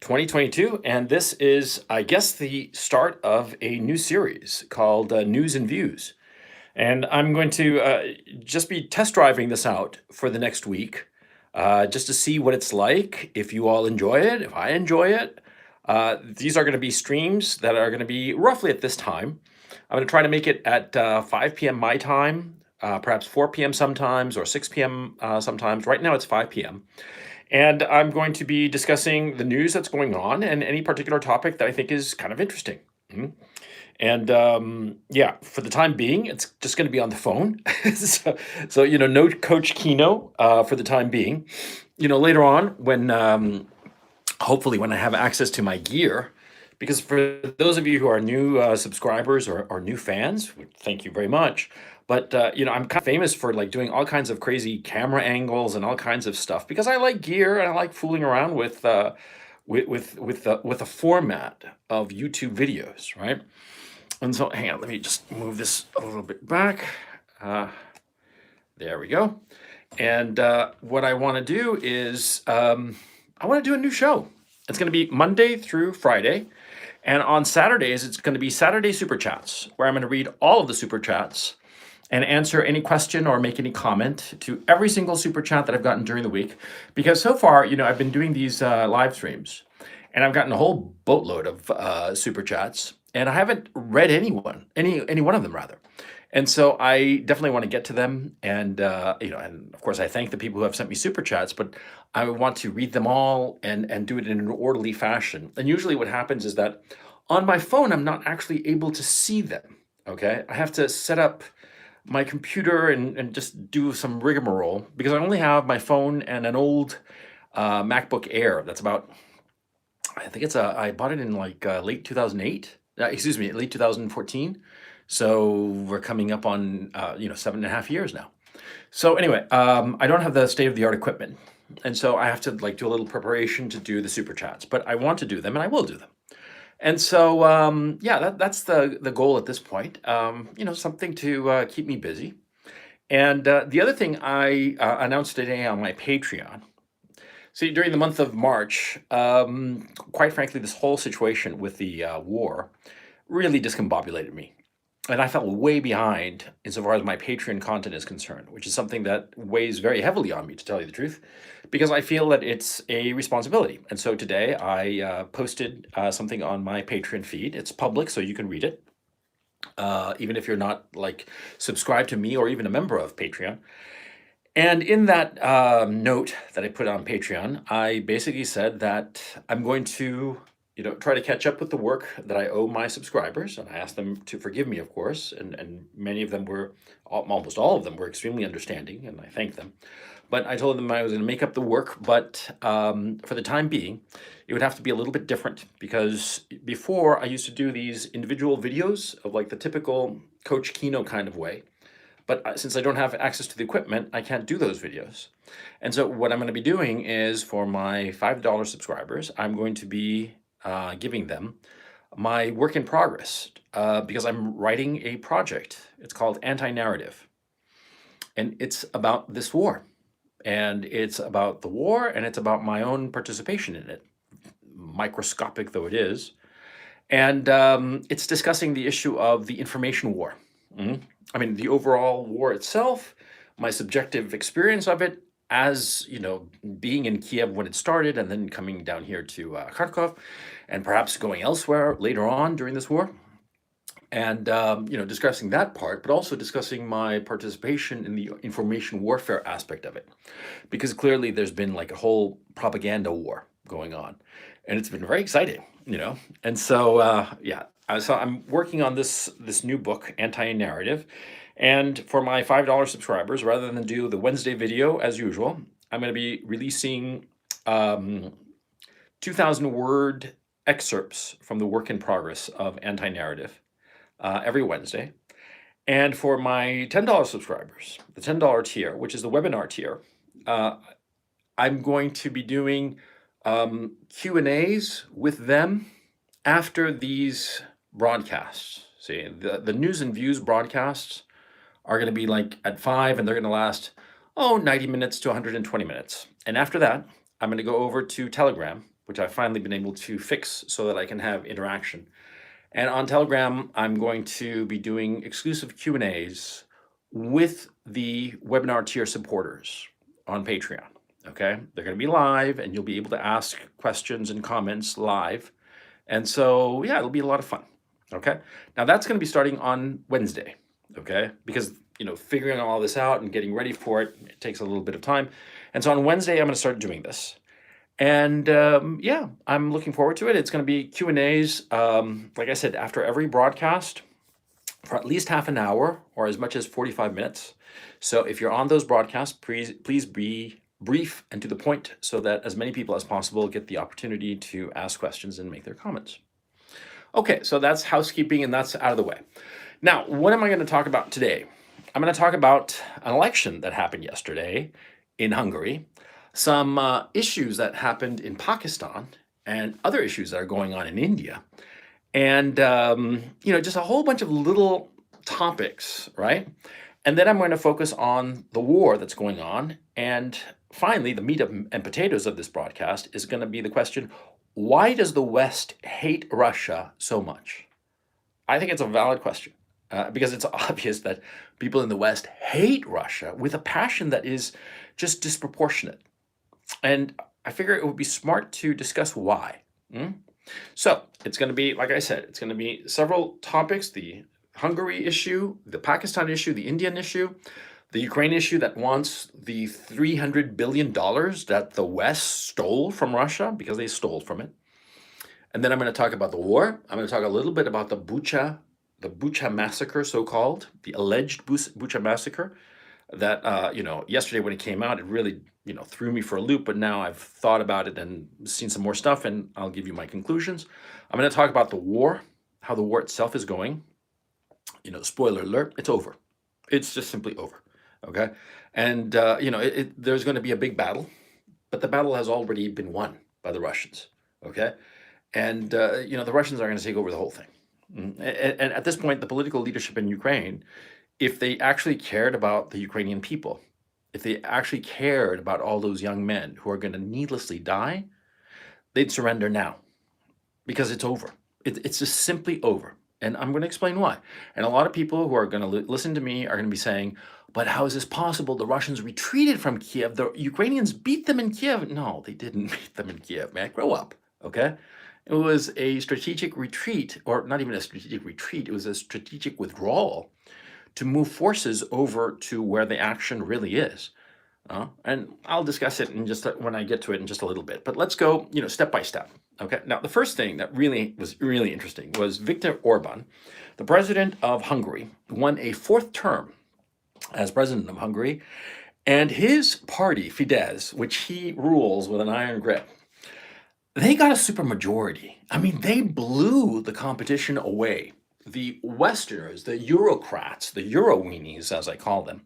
2022, and this is, I guess, the start of a new series called News and Views. And I'm going to just be test driving this out for the next week, just to see what it's like, if you all enjoy it, if I enjoy it. These are going to be streams that are going to be roughly at this time. I'm going to try to make it at 5 p.m. my time, perhaps 4 p.m. sometimes, or 6 p.m. Sometimes. Right now it's 5 p.m. And I'm going to be discussing the news that's going on and any particular topic that I think is kind of interesting. Mhm. And yeah, for the time being, it's just going to be on the phone. So, no Coach Kino for the time being. Later on, when hopefully when I have access to my gear, because for those of you who are new subscribers or new fans, thank you very much. But I'm kind of famous for like doing all kinds of crazy camera angles and all kinds of stuff because I like gear and I like fooling around with the format of YouTube videos, right? And so, hang on, let me just move this a little bit back. There we go. And what I want to do is I want to do a new show. It's going to be Monday through Friday. And on Saturdays, it's going to be Saturday Super Chats, where I'm going to read all of the Super Chats and answer any question or make any comment to every single Super Chat that I've gotten during the week. Because so far, I've been doing these live streams, and I've gotten a whole boatload of Super Chats, and I haven't read any one of them, rather. And so I definitely want to get to them, and and of course I thank the people who have sent me super chats, but I want to read them all and do it in an orderly fashion. And usually what happens is that on my phone I'm not actually able to see them. Okay, I have to set up my computer and just do some rigmarole because I only have my phone and an old MacBook Air. That's about, I think I bought it in like late 2008. Excuse me, late 2014. So we're coming up on 7.5 years now. So anyway, I don't have the state-of-the-art equipment, and so I have to like do a little preparation to do the super chats. But I want to do them, and I will do them. And so yeah, that's the goal at this point. Something to keep me busy. And the other thing I announced today on my Patreon. See, during the month of March, quite frankly, this whole situation with the war really discombobulated me. And I felt way behind insofar as my Patreon content is concerned, which is something that weighs very heavily on me, to tell you the truth, because I feel that it's a responsibility. And so today I posted something on my Patreon feed. It's public, so you can read it, even if you're not like subscribed to me or even a member of Patreon. And in that note that I put on Patreon, I basically said that I'm going to try to catch up with the work that I owe my subscribers. And I asked them to forgive me, of course. And many of them almost all of them were extremely understanding, and I thank them. But I told them I was going to make up the work, but for the time being, it would have to be a little bit different because before I used to do these individual videos of like the typical Coach Kino kind of way. But since I don't have access to the equipment, I can't do those videos. And so what I'm going to be doing is for my $5 subscribers, I'm going to be giving them my work in progress because I'm writing a project. It's called Anti-Narrative. And it's about this war. And it's about the war, and it's about my own participation in it, microscopic though it is. And it's discussing the issue of the information war. I mean, the overall war itself, my subjective experience of it, as being in Kiev when it started, and then coming down here to Kharkov, and perhaps going elsewhere later on during this war, and discussing that part, but also discussing my participation in the information warfare aspect of it, because clearly there's been like a whole propaganda war going on, and it's been very exciting, And so yeah, so I'm working on this new book, Anti-Narrative. And for my $5 subscribers, rather than do the Wednesday video as usual, I'm going to be releasing 2,000-word excerpts from the work in progress of Anti-Narrative every Wednesday. And for my $10 subscribers, the $10 tier, which is the webinar tier, I'm going to be doing Q&As with them after these broadcasts. See, the News and Views broadcasts are going to be like at 5, and they're going to last 90 minutes to 120 minutes. And after that, I'm going to go over to Telegram, which I've finally been able to fix so that I can have interaction. And on Telegram, I'm going to be doing exclusive Q&As with the webinar tier supporters on Patreon. Okay, they're going to be live, and you'll be able to ask questions and comments live. And so, yeah, it'll be a lot of fun. Okay, now that's going to be starting on Wednesday. Okay, because figuring all this out and getting ready for it, it takes a little bit of time. And so on Wednesday, I'm going to start doing this. And yeah, I'm looking forward to it. It's going to be Q&As, like I said, after every broadcast for at least half an hour or as much as 45 minutes. So if you're on those broadcasts, please be brief and to the point so that as many people as possible get the opportunity to ask questions and make their comments. Okay, so that's housekeeping and that's out of the way. Now, what am I going to talk about today? I'm going to talk about an election that happened yesterday in Hungary, some issues that happened in Pakistan, and other issues that are going on in India. And, just a whole bunch of little topics, right? And then I'm going to focus on the war that's going on. And finally, the meat and potatoes of this broadcast is going to be the question, why does the West hate Russia so much? I think it's a valid question because it's obvious that people in the West hate Russia with a passion that is just disproportionate. And I figure it would be smart to discuss why. So it's going to be, like I said, it's going to be several topics: the Hungary issue, the Pakistan issue, the Indian issue, the Ukraine issue that wants the $300 billion that the West stole from Russia because they stole from it. And then I'm going to talk about the war. I'm going to talk a little bit about the Bucha massacre, so-called, the alleged Bucha massacre that, yesterday when it came out, it really, threw me for a loop. But now I've thought about it and seen some more stuff, and I'll give you my conclusions. I'm going to talk about the war, how the war itself is going. Spoiler alert, it's over. It's just simply over. Okay. And, there's going to be a big battle, but the battle has already been won by the Russians. Okay. And, the Russians are going to take over the whole thing. And at this point, the political leadership in Ukraine, if they actually cared about the Ukrainian people, if they actually cared about all those young men who are going to needlessly die, they'd surrender now because it's over. It's just simply over. And I'm going to explain why. And a lot of people who are going to listen to me are going to be saying, but how is this possible? The Russians retreated from Kiev. The Ukrainians beat them in Kiev. No, they didn't beat them in Kiev, man. Grow up, okay? It was a strategic retreat, or not even a strategic retreat. It was a strategic withdrawal to move forces over to where the action really is. And I'll discuss it when I get to it in just a little bit. But let's go, step by step. Okay. Now, the first thing that was really interesting was Viktor Orban, the president of Hungary, won a fourth term as president of Hungary, and his party, Fidesz, which he rules with an iron grip, they got a supermajority. I mean, they blew the competition away. The Westerners, the Eurocrats, the Euroweenies, as I call them,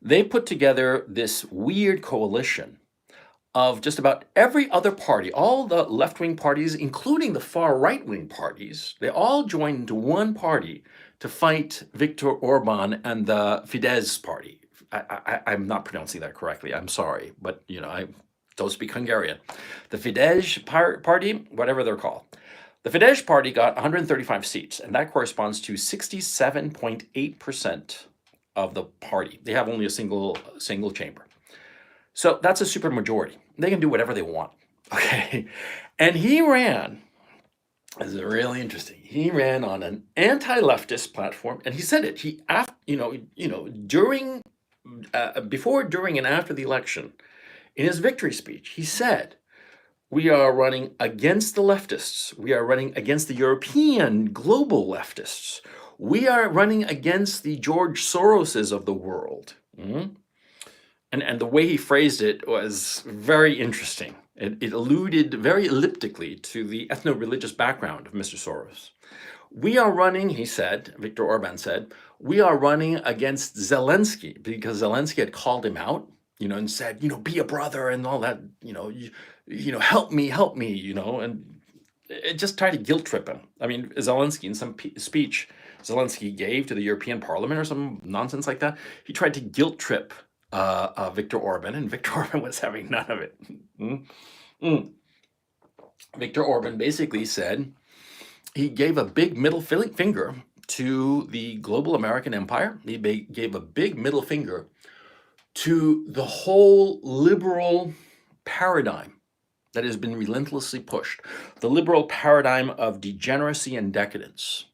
they put together this weird coalition of just about every other party, all the left-wing parties, including the far right-wing parties. They all joined into one party to fight Viktor Orban and the Fidesz party. I'm not pronouncing that correctly. I'm sorry, but I don't speak Hungarian. The Fidesz party, whatever they're called. The Fidesz party got 135 seats, and that corresponds to 67.8% of the party. They have only a single chamber. So that's a supermajority. They can do whatever they want. Okay. And he ran, this is really interesting. He ran on an anti-leftist platform, and he said it. Before, during, and after the election, in his victory speech, he said, we are running against the leftists. We are running against the European global leftists. We are running against the George Soroses of the world. And the way he phrased it was very interesting. It alluded very elliptically to the ethno-religious background of Mr. Soros. We are running, he said, Viktor Orban said, we are running against Zelensky because Zelensky had called him out, and said, be a brother and all that, help me, and it just tried to guilt trip him. I mean, Zelensky, in some speech Zelensky gave to the European Parliament or some nonsense like that, he tried to guilt trip Viktor Orban, and Viktor Orban was having none of it. Viktor Orban basically said he gave a big middle finger to the global American empire. He gave a big middle finger to the whole liberal paradigm that has been relentlessly pushed, the liberal paradigm of degeneracy and decadence.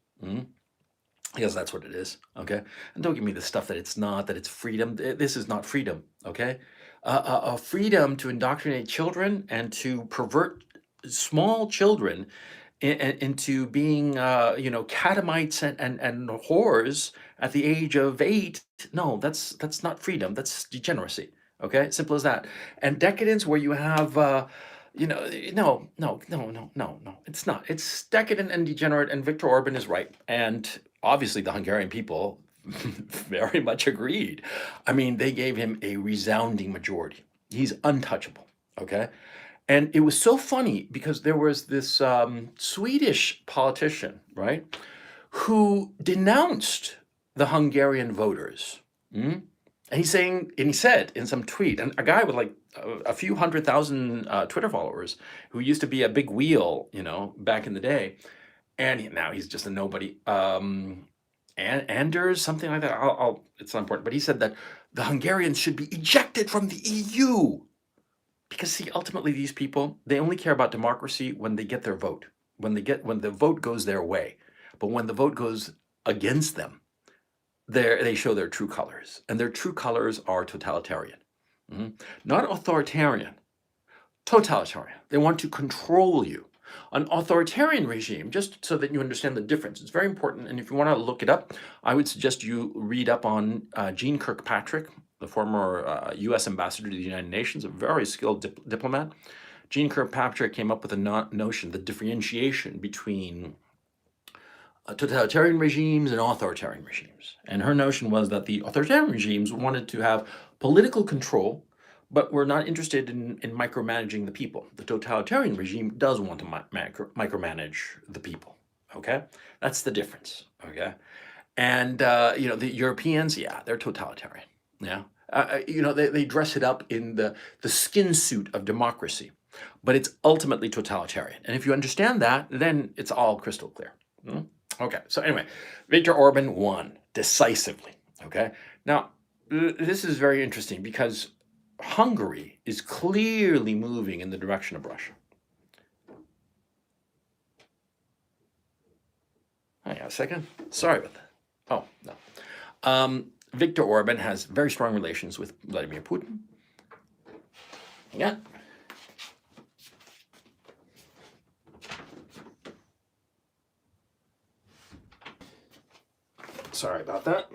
Because that's what it is, okay? And don't give me the stuff that it's not, that it's freedom. This is not freedom, okay? A freedom to indoctrinate children and to pervert small children into being, catamites and whores at the age of 8. No, that's not freedom. That's degeneracy. Okay, simple as that. And decadence, where you have, no. It's not. It's decadent and degenerate. And Viktor Orban is right. And obviously, the Hungarian people very much agreed. I mean, they gave him a resounding majority. He's untouchable. Okay. And it was so funny because there was this Swedish politician, right, who denounced the Hungarian voters. And he said in some tweet, and a guy with like a few 100,000 Twitter followers who used to be a big wheel, back in the day, and now he's just a nobody. Anders, something like that. It's not important, but he said that the Hungarians should be ejected from the EU. Because see, ultimately, these people, they only care about democracy when they get their vote, when the vote goes their way. But when the vote goes against them, they show their true colors, and their true colors are totalitarian, not authoritarian, totalitarian. They want to control you. An authoritarian regime, just so that you understand the difference, it's very important. And if you want to look it up, I would suggest you read up on Jeane Kirkpatrick, the former U.S. ambassador to the United Nations, a very skilled diplomat. Jeane Kirkpatrick came up with a notion, the differentiation between totalitarian regimes and authoritarian regimes. And her notion was that the authoritarian regimes wanted to have political control, but were not interested in micromanaging the people. The totalitarian regime does want to micromanage the people, okay? That's the difference, okay? And, the Europeans, yeah, they're totalitarian, yeah? They dress it up in the skin suit of democracy, but it's ultimately totalitarian. And if you understand that, then it's all crystal clear. Okay, so anyway, Viktor Orban won decisively, okay? Now, this is very interesting because Hungary is clearly moving in the direction of Russia. Hang on a second. Sorry about that. Oh, no. Viktor Orban has very strong relations with Vladimir Putin. Yeah. Sorry about that.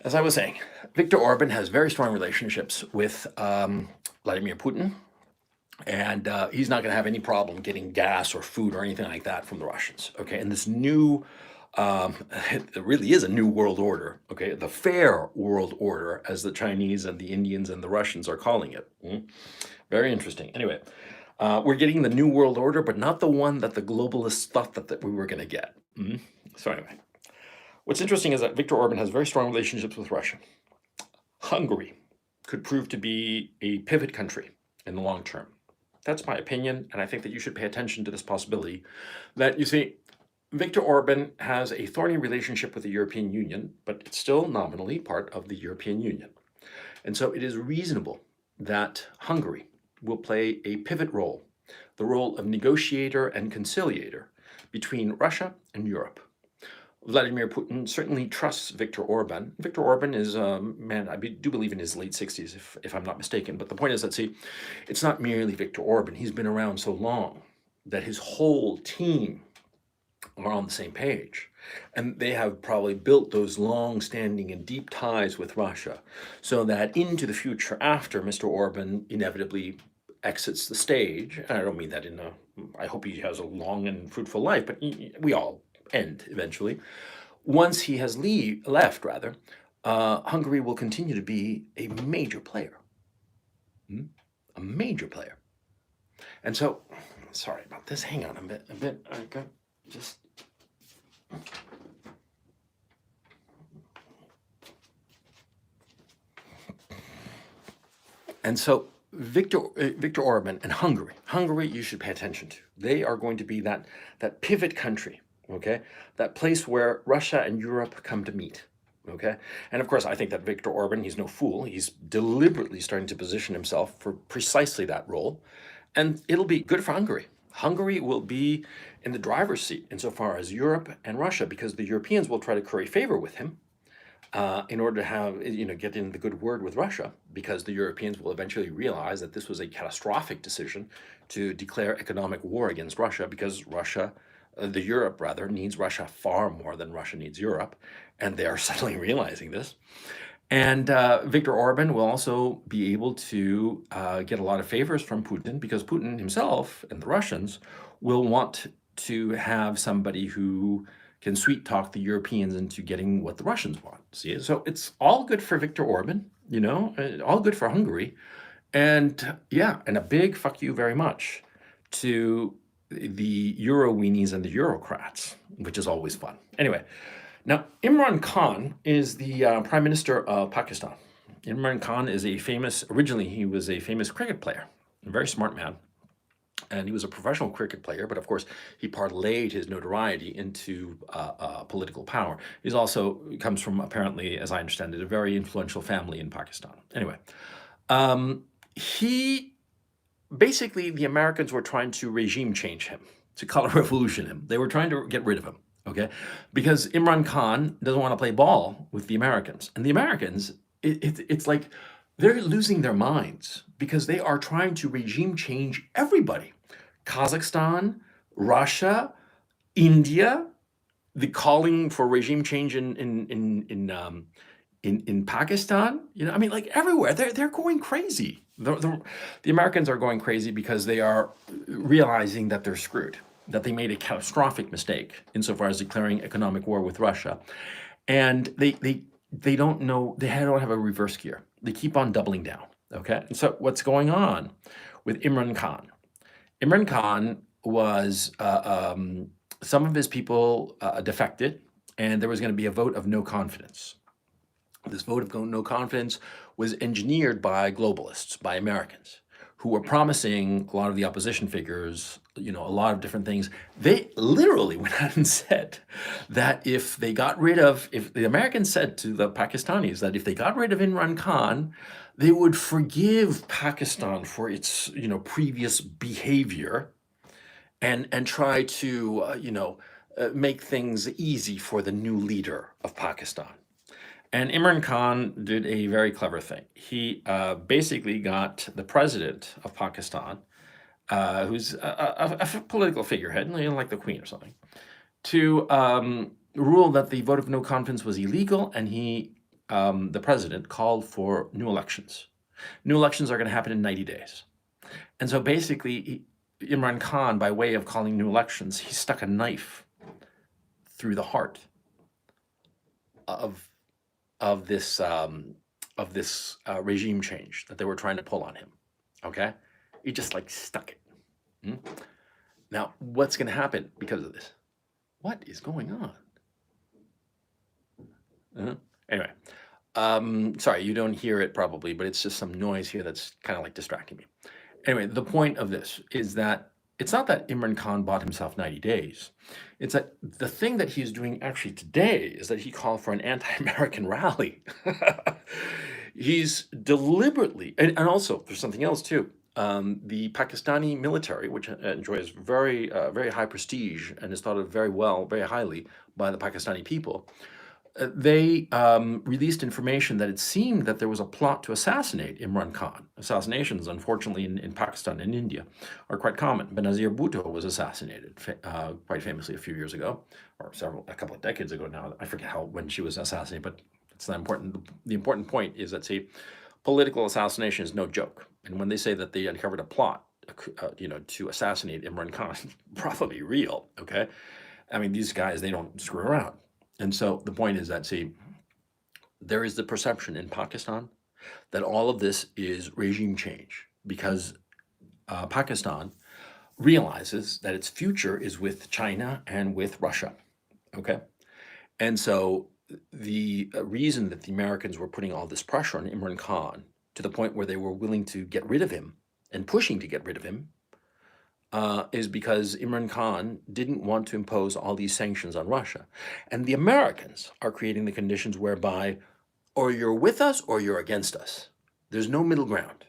As I was saying, Viktor Orban has very strong relationships with Vladimir Putin, and he's not going to have any problem getting gas or food or anything like that from the Russians. Okay, and this new, it really is a new world order. Okay, the fair world order, as the Chinese and the Indians and the Russians are calling it. Very interesting. Anyway, we're getting the new world order, but not the one that the globalists thought that we were going to get. So anyway, what's interesting is that Viktor Orban has very strong relationships with Russia. Hungary could prove to be a pivot country in the long term. That's my opinion, and I think that you should pay attention to this possibility that, you see, Viktor Orban has a thorny relationship with the European Union, but it's still nominally part of the European Union. And so it is reasonable that Hungary will play a pivot role, the role of negotiator and conciliator between Russia and Europe. Vladimir Putin certainly trusts Viktor Orban. Viktor Orban is a man, I do believe in his late 60s, if I'm not mistaken. But the point is that, see, it's not merely Viktor Orban. He's been around so long that his whole team are on the same page. And they have probably built those long-standing and deep ties with Russia so that into the future, after Mr. Orban inevitably exits the stage, and I don't mean that I hope he has a long and fruitful life, but we all end eventually. Once he has left, Hungary will continue to be a major player. A major player. And so, sorry about this. Hang on a bit. I got just. And so Viktor Orban and Hungary. Hungary, you should pay attention to. They are going to be that pivot country, okay? That place where Russia and Europe come to meet, okay? And of course, I think that Viktor Orban, he's no fool. He's deliberately starting to position himself for precisely that role. And it'll be good for Hungary. Hungary will be in the driver's seat insofar as Europe and Russia, because the Europeans will try to curry favor with him in order to have, get in the good word with Russia, because the Europeans will eventually realize that this was a catastrophic decision to declare economic war against Russia, because Europe rather, needs Russia far more than Russia needs Europe, and they are suddenly realizing this. And Viktor Orban will also be able to get a lot of favors from Putin, because Putin himself and the Russians will want to have somebody who can sweet talk the Europeans into getting what the Russians want. See, so it's all good for Viktor Orban, all good for Hungary. And yeah, and a big fuck you very much to the Euro weenies and the Eurocrats, which is always fun. Anyway, now Imran Khan is the Prime Minister of Pakistan. Imran Khan is originally he was a famous cricket player, a very smart man. And he was a professional cricket player, but of course, he parlayed his notoriety into political power. He also comes from, apparently, as I understand it, a very influential family in Pakistan. Anyway, basically, the Americans were trying to regime change him, to color revolution him. They were trying to get rid of him, okay? Because Imran Khan doesn't want to play ball with the Americans. And the Americans, it's like they're losing their minds, because they are trying to regime change everybody. Kazakhstan, Russia, India, the calling for regime change in Pakistan. Like everywhere, they're going crazy. The Americans are going crazy because they are realizing that they're screwed, that they made a catastrophic mistake insofar as declaring economic war with Russia, and they don't know, they don't have a reverse gear. They keep on doubling down, okay? And so what's going on with Imran Khan? Imran Khan was, some of his people defected, and there was going to be a vote of no confidence. This vote of no confidence was engineered by globalists, by Americans, who were promising a lot of the opposition figures, a lot of different things. They literally went out and said that if the Americans said to the Pakistanis that if they got rid of Imran Khan, they would forgive Pakistan for its, previous behavior and try to, make things easy for the new leader of Pakistan. And Imran Khan did a very clever thing. He basically got the president of Pakistan, who's a political figurehead, like the Queen or something, to rule that the vote of no confidence was illegal, and the president, called for new elections. New elections are going to happen in 90 days. And so basically, Imran Khan, by way of calling new elections, he stuck a knife through the heart of this regime change that they were trying to pull on him. Okay, he just stuck it. Now, what's going to happen because of this? What is going on? Anyway, sorry, you don't hear it probably, but it's just some noise here that's kind of distracting me. Anyway, the point of this is that it's not that Imran Khan bought himself 90 days. It's that the thing that he's doing actually today is that he called for an anti-American rally. He's deliberately, and also there's something else too. The Pakistani military, which enjoys very high prestige and is thought of very highly by the Pakistani people, they released information that it seemed that there was a plot to assassinate Imran Khan. Assassinations, unfortunately, in Pakistan and India are quite common. Benazir Bhutto was assassinated quite famously a few years ago, or a couple of decades ago now. I forget when she was assassinated, but it's not important. The important point is that, political assassination is no joke. And when they say that they uncovered a plot, to assassinate Imran Khan, probably real, okay? These guys, they don't screw around. And so the point is that, there is the perception in Pakistan that all of this is regime change, because Pakistan realizes that its future is with China and with Russia, okay? And so the reason that the Americans were putting all this pressure on Imran Khan to the point where they were willing to get rid of him and pushing to get rid of him, is because Imran Khan didn't want to impose all these sanctions on Russia. And the Americans are creating the conditions whereby or you're with us or you're against us. There's no middle ground.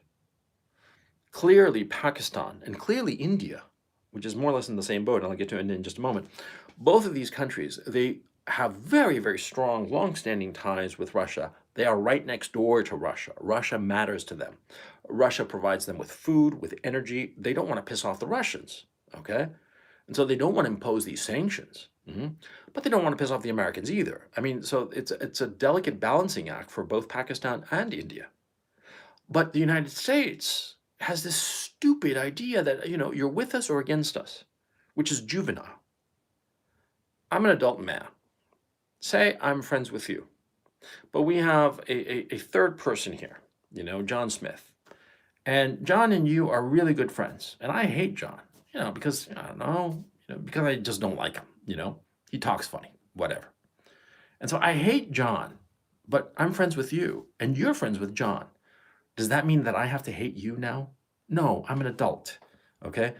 Clearly Pakistan and clearly India, which is more or less in the same boat, and I'll get to India in just a moment, both of these countries, they have very, very strong, long-standing ties with Russia. They are right next door to Russia. Russia matters to them. Russia provides them with food, with energy. They don't want to piss off the Russians, okay? And so they don't want to impose these sanctions. But they don't want to piss off the Americans either. I mean, so it's a delicate balancing act for both Pakistan and India. But the United States has this stupid idea that, you're with us or against us, which is juvenile. I'm an adult man. Say I'm friends with you. But we have a third person here, John Smith. And John and you are really good friends. And I hate John, because, I don't know, because I just don't like him, He talks funny, whatever. And so I hate John, but I'm friends with you, and you're friends with John. Does that mean that I have to hate you now? No, I'm an adult, okay?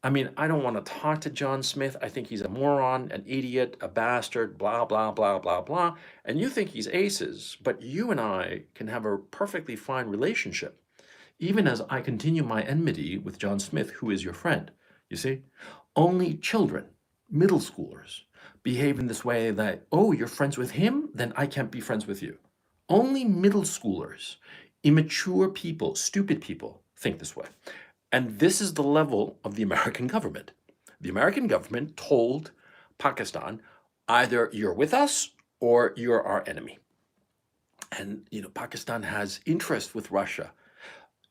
I mean, I don't want to talk to John Smith. I think he's a moron, an idiot, a bastard, blah, blah, blah, blah, blah. And you think he's aces, but you and I can have a perfectly fine relationship, even as I continue my enmity with John Smith, who is your friend. You see? Only children, middle schoolers, behave in this way that, oh, you're friends with him? Then I can't be friends with you. Only middle schoolers, immature people, stupid people think this way. And this is the level of the American government. The American government told Pakistan, either you're with us or you're our enemy. And, Pakistan has interest with Russia.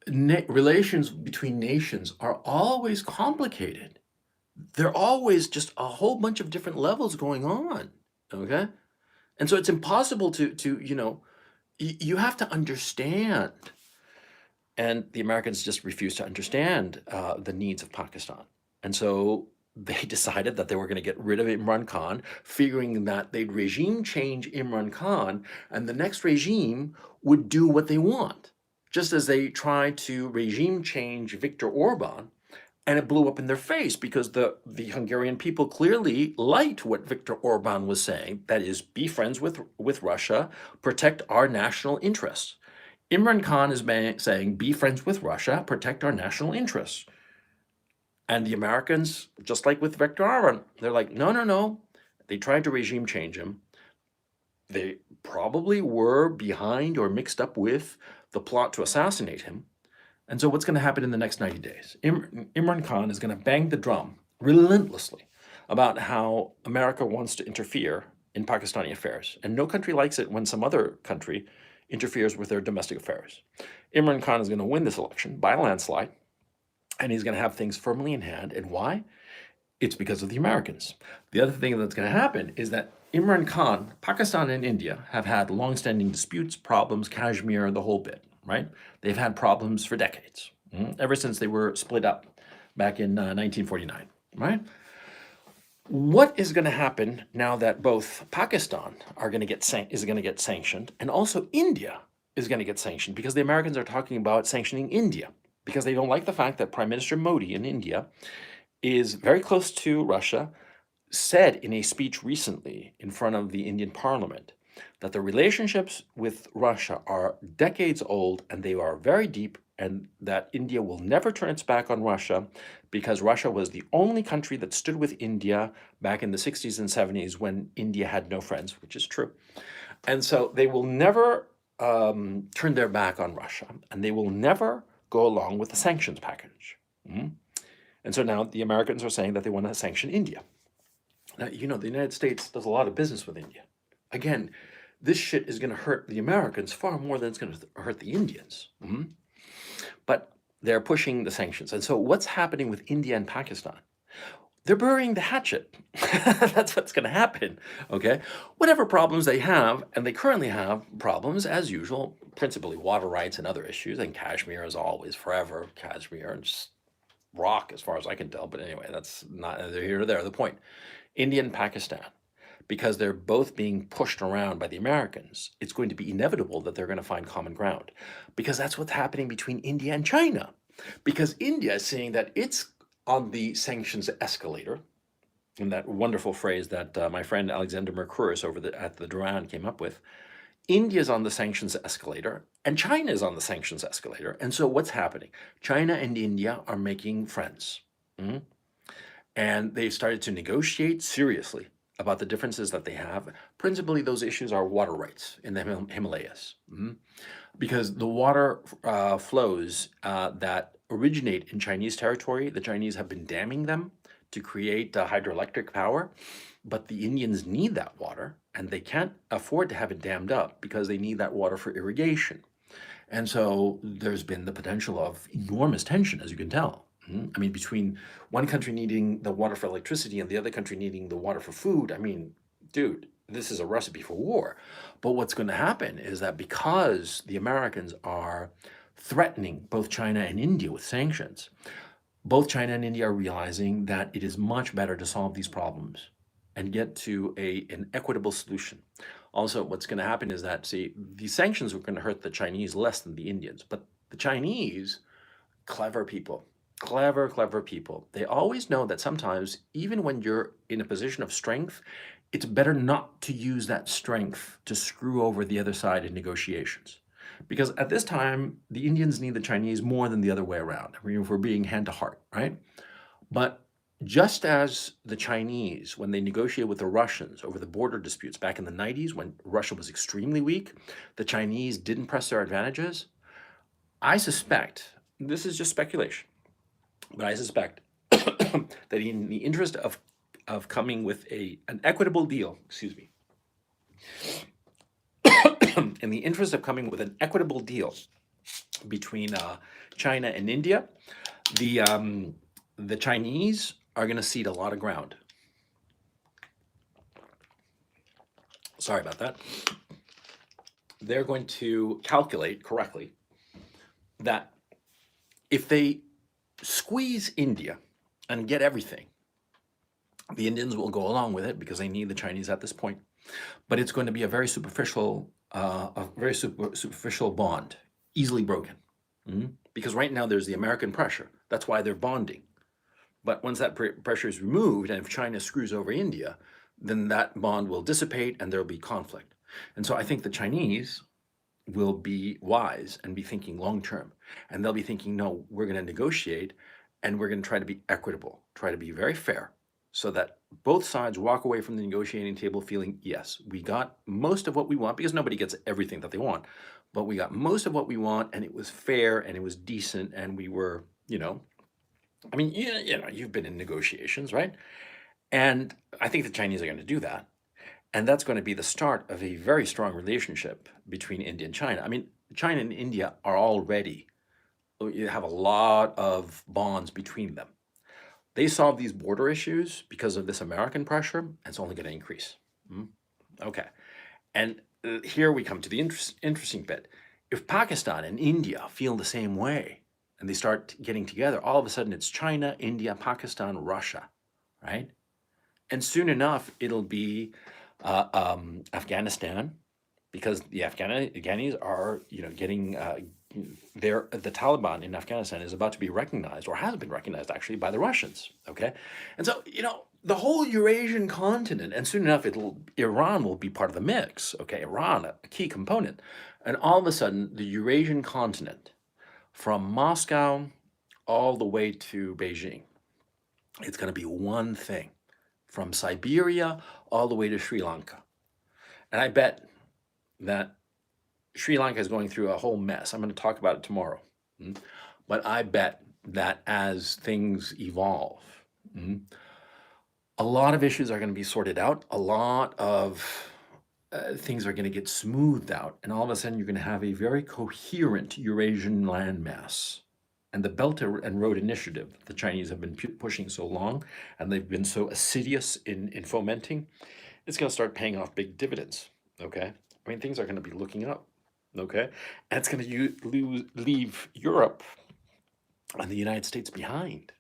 Relations between nations are always complicated. There are always just a whole bunch of different levels going on, okay? And so it's impossible to you have to understand. And the Americans just refused to understand the needs of Pakistan. And so they decided that they were going to get rid of Imran Khan, figuring that they'd regime change Imran Khan, and the next regime would do what they want. Just as they tried to regime change Viktor Orban, and it blew up in their face because the Hungarian people clearly liked what Viktor Orban was saying, that is, be friends with Russia, protect our national interests. Imran Khan is saying, be friends with Russia, protect our national interests. And the Americans, just like with Viktor Orban, they're like, no, no, no. They tried to regime change him. They probably were behind or mixed up with the plot to assassinate him. And so what's going to happen in the next 90 days? Imran Khan is going to bang the drum relentlessly about how America wants to interfere in Pakistani affairs. And no country likes it when some other country interferes with their domestic affairs. Imran Khan is going to win this election by a landslide, and he's going to have things firmly in hand. And why? It's because of the Americans. The other thing that's going to happen is that Imran Khan, Pakistan and India have had long-standing disputes, problems, Kashmir, the whole bit, right? They've had problems for decades, ever since they were split up back in 1949, right? What is going to happen now that both Pakistan is going to get sanctioned, and also India is going to get sanctioned, because the Americans are talking about sanctioning India because they don't like the fact that Prime Minister Modi in India is very close to Russia, said in a speech recently in front of the Indian Parliament that the relationships with Russia are decades old and they are very deep, and that India will never turn its back on Russia because Russia was the only country that stood with India back in the 60s and 70s when India had no friends, which is true. And so they will never turn their back on Russia, and they will never go along with the sanctions package. And so now the Americans are saying that they want to sanction India. Now, the United States does a lot of business with India. Again, this shit is going to hurt the Americans far more than it's going to hurt the Indians. But they're pushing the sanctions. And so what's happening with India and Pakistan? They're burying the hatchet. That's what's going to happen, okay? Whatever problems they have, and they currently have problems, as usual, principally water rights and other issues, and Kashmir is always forever Kashmir, and just rock as far as I can tell. But anyway, that's not neither here nor there. The point, India and Pakistan, because they're both being pushed around by the Americans, it's going to be inevitable that they're going to find common ground, because that's what's happening between India and China. Because India is saying that it's on the sanctions escalator, and that wonderful phrase that my friend Alexander Mercouris at the Duran came up with. India is on the sanctions escalator, and China is on the sanctions escalator. And so what's happening? China and India are making friends. Mhm. And they've started to negotiate seriously about the differences that they have. Principally, those issues are water rights in the Himalayas. Mhm. Because the water flows that originate in Chinese territory, the Chinese have been damming them to create hydroelectric power, but the Indians need that water, and they can't afford to have it dammed up because they need that water for irrigation. And so there's been the potential of enormous tension, as you can tell. I mean, between one country needing the water for electricity and the other country needing the water for food, I mean, dude, this is a recipe for war. But what's going to happen is that because the Americans are threatening both China and India with sanctions, both China and India are realizing that it is much better to solve these problems and get to an equitable solution. Also, what's going to happen is that, see, these sanctions are going to hurt the Chinese less than the Indians, but the Chinese, clever people, clever people, they always know that sometimes, even when you're in a position of strength, it's better not to use that strength to screw over the other side in negotiations. Because at this time, the Indians need the Chinese more than the other way around. I mean, if we're being hand to heart, right? But just as the Chinese, when they negotiated with the Russians over the border disputes back in the 90s, when Russia was extremely weak, the Chinese didn't press their advantages. I suspect, this is just speculation, but I suspect that in the interest of coming with an equitable deal, excuse me, in the interest of coming with an equitable deal between China and India, the Chinese are going to cede a lot of ground. Sorry about that. They're going to calculate correctly that if they squeeze India and get everything, the Indians will go along with it because they need the Chinese at this point. But it's going to be a very superficial bond, easily broken. Because right now there's the American pressure. That's why they're bonding. But once that pressure is removed, and if China screws over India, then that bond will dissipate and there'll be conflict. And so I think the Chinese will be wise and be thinking long term. And they'll be thinking, no, we're going to negotiate and we're going to try to be equitable, try to be very fair, so that both sides walk away from the negotiating table feeling, yes, we got most of what we want, because nobody gets everything that they want, but we got most of what we want, and it was fair and it was decent, and we were, I mean, you've been in negotiations, right? And I think the Chinese are going to do that. And that's going to be the start of a very strong relationship between India and China. I mean, China and India are already, you have a lot of bonds between them. They solve these border issues because of this American pressure, and it's only going to increase. Okay. And here we come to the interesting bit. If Pakistan and India feel the same way and they start getting together, all of a sudden it's China, India, Pakistan, Russia, right? And soon enough, it'll be Afghanistan, because the Afghanis are, getting the Taliban in Afghanistan is about to be recognized, or has been recognized actually, by the Russians. Okay, and so the whole Eurasian continent, and soon enough, Iran will be part of the mix. Okay, Iran, a key component, and all of a sudden, the Eurasian continent, from Moscow all the way to Beijing, it's going to be one thing. From Siberia all the way to Sri Lanka. And I bet that Sri Lanka is going through a whole mess. I'm going to talk about it tomorrow. But I bet that as things evolve, a lot of issues are going to be sorted out. A lot of things are going to get smoothed out. And all of a sudden, you're going to have a very coherent Eurasian landmass. And the Belt and Road Initiative the Chinese have been pushing so long, and they've been so assiduous in fomenting, it's going to start paying off big dividends, okay? I mean, things are going to be looking up, okay? And it's going to leave Europe and the United States behind,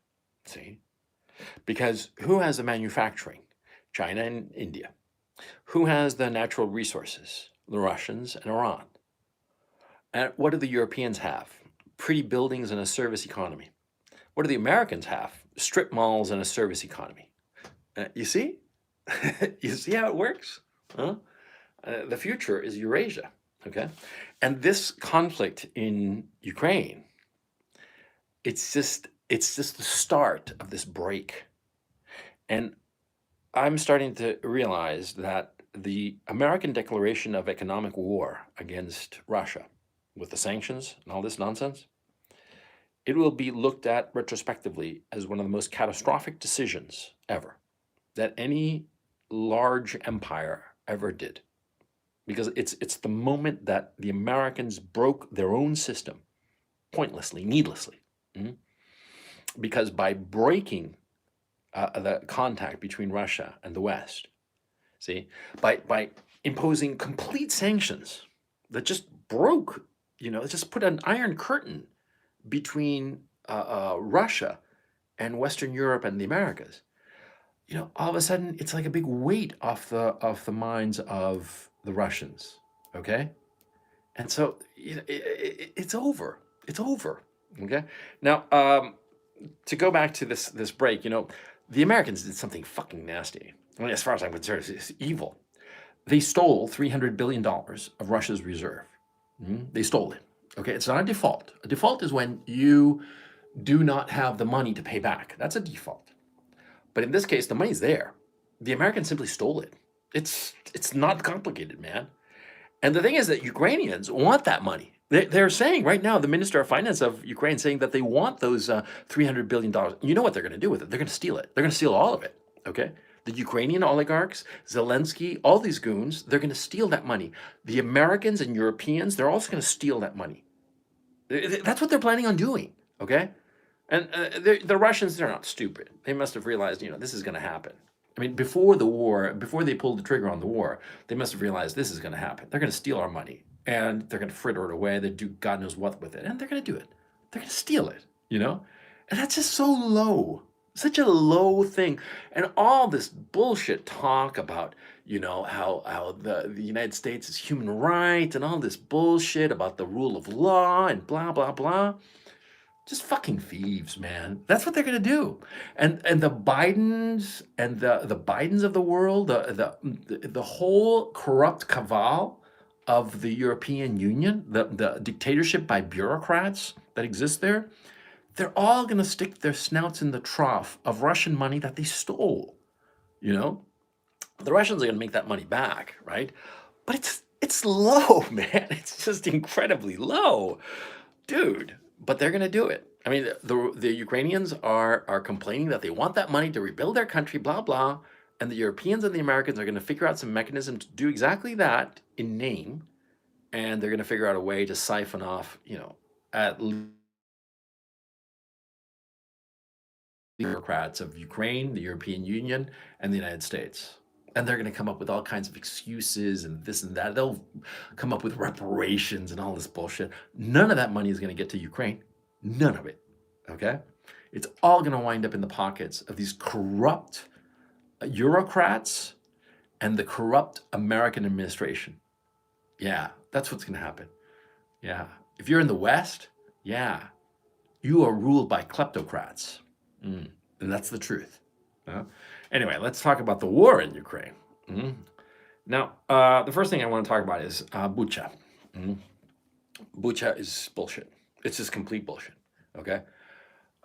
see? Because who has the manufacturing? China and India. Who has the natural resources? The Russians and Iran. And what do the Europeans have? Pretty buildings and a service economy. What do the Americans have? Strip malls and a service economy. You see? You see how it works? Huh? The future is Eurasia, okay? And this conflict in Ukraine, it's just the start of this break. And I'm starting to realize that the American declaration of economic war against Russia, with the sanctions and all this nonsense, it will be looked at retrospectively as one of the most catastrophic decisions ever that any large empire ever did. Because it's the moment that the Americans broke their own system pointlessly, needlessly. Mhm. Because by breaking the contact between Russia and the West, see, by imposing complete sanctions that just broke, it just put an iron curtain between Russia and Western Europe and the Americas. All of a sudden it's like a big weight off the minds of the Russians. Okay, and so it's over. It's over. Okay. Now, to go back to this break, the Americans did something fucking nasty. I mean, as far as I'm concerned, it's evil. They stole $300 billion of Russia's reserve. They stole it. Okay, it's not a default. A default is when you do not have the money to pay back. That's a default. But in this case, the money's there. The Americans simply stole it. It's not complicated, man. And the thing is that Ukrainians want that money. They're saying right now, the Minister of Finance of Ukraine saying that they want those $300 billion. You know what they're going to do with it? They're going to steal it. They're going to steal all of it. Okay? The Ukrainian oligarchs, Zelensky, all these goons, they're going to steal that money. The Americans and Europeans, they're also going to steal that money. That's what they're planning on doing. Okay? And the Russians, they're not stupid. They must have realized, this is going to happen. I mean, before the war, before they pulled the trigger on the war, they must have realized this is going to happen. They're going to steal our money, and they're going to fritter it away. They do God knows what with it, and they're going to do it. They're going to steal it, And that's just so low, such a low thing. And all this bullshit talk about, how the United States is human rights and all this bullshit about the rule of law and blah, blah, blah. Just fucking thieves, man. That's what they're gonna do. And the Bidens and the Bidens of the world, the whole corrupt cabal of the European Union, the dictatorship by bureaucrats that exists there, they're all gonna stick their snouts in the trough of Russian money that they stole. The Russians are gonna make that money back, right? But it's low, man. It's just incredibly low, dude. But they're going to do it. I mean, the Ukrainians are complaining that they want that money to rebuild their country, blah, blah. And the Europeans and the Americans are going to figure out some mechanism to do exactly that in name. And they're going to figure out a way to siphon off, at least the bureaucrats of Ukraine, the European Union, and the United States. And they're going to come up with all kinds of excuses and this and that. They'll come up with reparations and all this bullshit. None of that money is going to get to Ukraine. None of it. Okay? It's all going to wind up in the pockets of these corrupt bureaucrats and the corrupt American administration. Yeah, that's what's going to happen. Yeah. If you're in the West, yeah, you are ruled by kleptocrats. And that's the truth. Anyway, let's talk about the war in Ukraine. Now, the first thing I want to talk about is Bucha. Bucha is bullshit. It's just complete bullshit. Okay?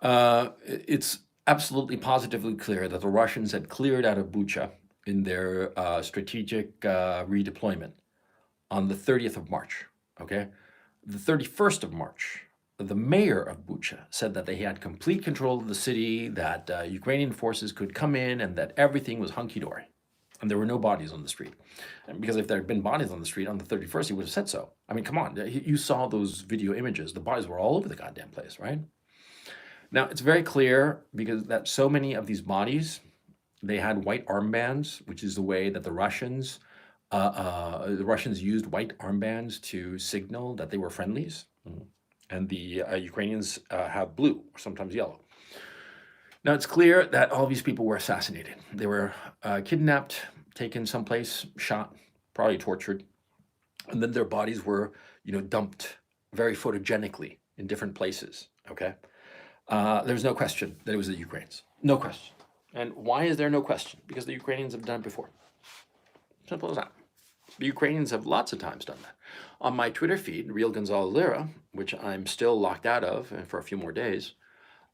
It's absolutely positively clear that the Russians had cleared out of Bucha in their strategic redeployment on the 30th of March. Okay? The 31st of March, the mayor of Bucha said that they had complete control of the city, that Ukrainian forces could come in, and that everything was hunky-dory. And there were no bodies on the street. And because if there had been bodies on the street on the 31st, he would have said so. I mean, come on. You saw those video images. The bodies were all over the goddamn place, right? Now, it's very clear because that so many of these bodies, they had white armbands, which is the way that the Russians used white armbands to signal that they were friendlies. And the Ukrainians have blue, or sometimes yellow. Now, it's clear that all these people were assassinated. They were kidnapped, taken someplace, shot, probably tortured, and then their bodies were, dumped very photogenically in different places. Okay, there's no question that it was the Ukrainians. No question. And why is there no question? Because the Ukrainians have done it before. Simple as that. The Ukrainians have lots of times done that. On my Twitter feed, Real Gonzalo Lira, which I'm still locked out of for a few more days,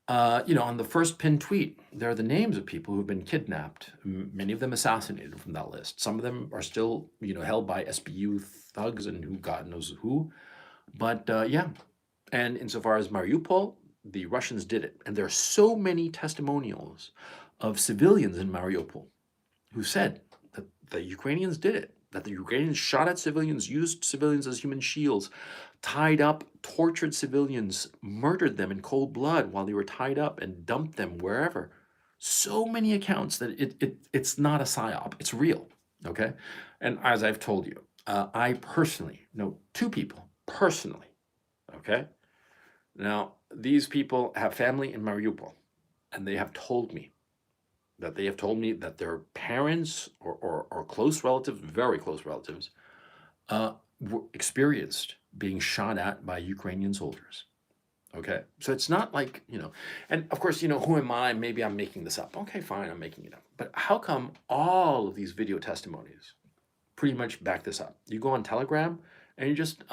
on the first pinned tweet, there are the names of people who've been kidnapped, many of them assassinated from that list. Some of them are still, held by SBU thugs and who God knows who. But yeah, and insofar as Mariupol, the Russians did it. And there are so many testimonials of civilians in Mariupol who said that the Ukrainians did it, that the Ukrainians shot at civilians, used civilians as human shields, tied up, tortured civilians, murdered them in cold blood while they were tied up, and dumped them wherever. So many accounts that it's not a psyop, it's real, okay? And as I've told you, I personally know 2 people, personally, okay? Now, these people have family in Mariupol, and they have told me that their parents or close relatives, very close relatives, were experienced being shot at by Ukrainian soldiers. Okay, so it's not like, and of course, who am I? Maybe I'm making this up. Okay, fine, I'm making it up. But how come all of these video testimonies pretty much back this up? You go on Telegram and you just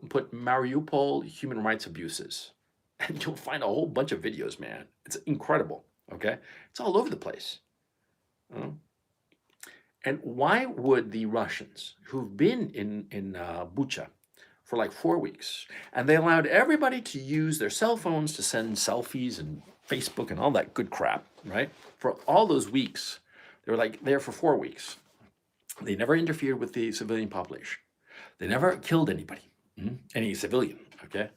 put Mariupol human rights abuses, and you'll find a whole bunch of videos, man. It's incredible. Okay, it's all over the place. And why would the Russians, who've been in Bucha for like 4 weeks, and they allowed everybody to use their cell phones to send selfies and Facebook and all that good crap, right? For all those weeks, they were like there for 4 weeks. They never interfered with the civilian population. They never killed anybody, any civilian, okay?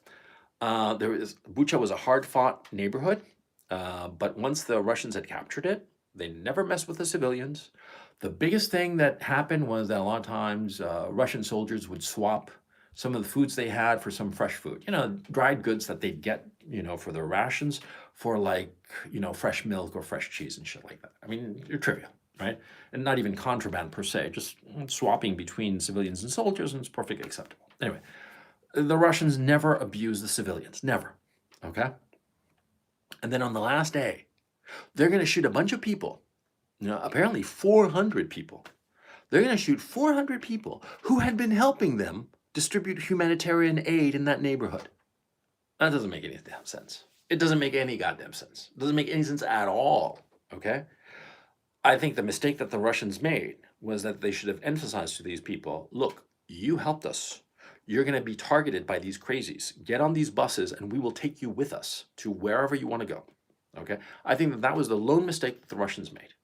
Bucha was a hard-fought neighborhood, but once the Russians had captured it, they never messed with the civilians. The biggest thing that happened was that a lot of times Russian soldiers would swap some of the foods they had for some fresh food, dried goods that they'd get, for their rations for fresh milk or fresh cheese and shit like that. I mean, you're trivial, right? And not even contraband per se, just swapping between civilians and soldiers, and it's perfectly acceptable. Anyway, the Russians never abused the civilians, never, okay? And then on the last day, they're going to shoot a bunch of people, apparently 400 people. They're going to shoot 400 people who had been helping them distribute humanitarian aid in that neighborhood. That doesn't make any damn sense. It doesn't make any goddamn sense. It doesn't make any sense at all, okay? I think the mistake that the Russians made was that they should have emphasized to these people, look, you helped us. You're going to be targeted by these crazies. Get on these buses and we will take you with us to wherever you want to go. Okay, I think that was the lone mistake that the Russians made.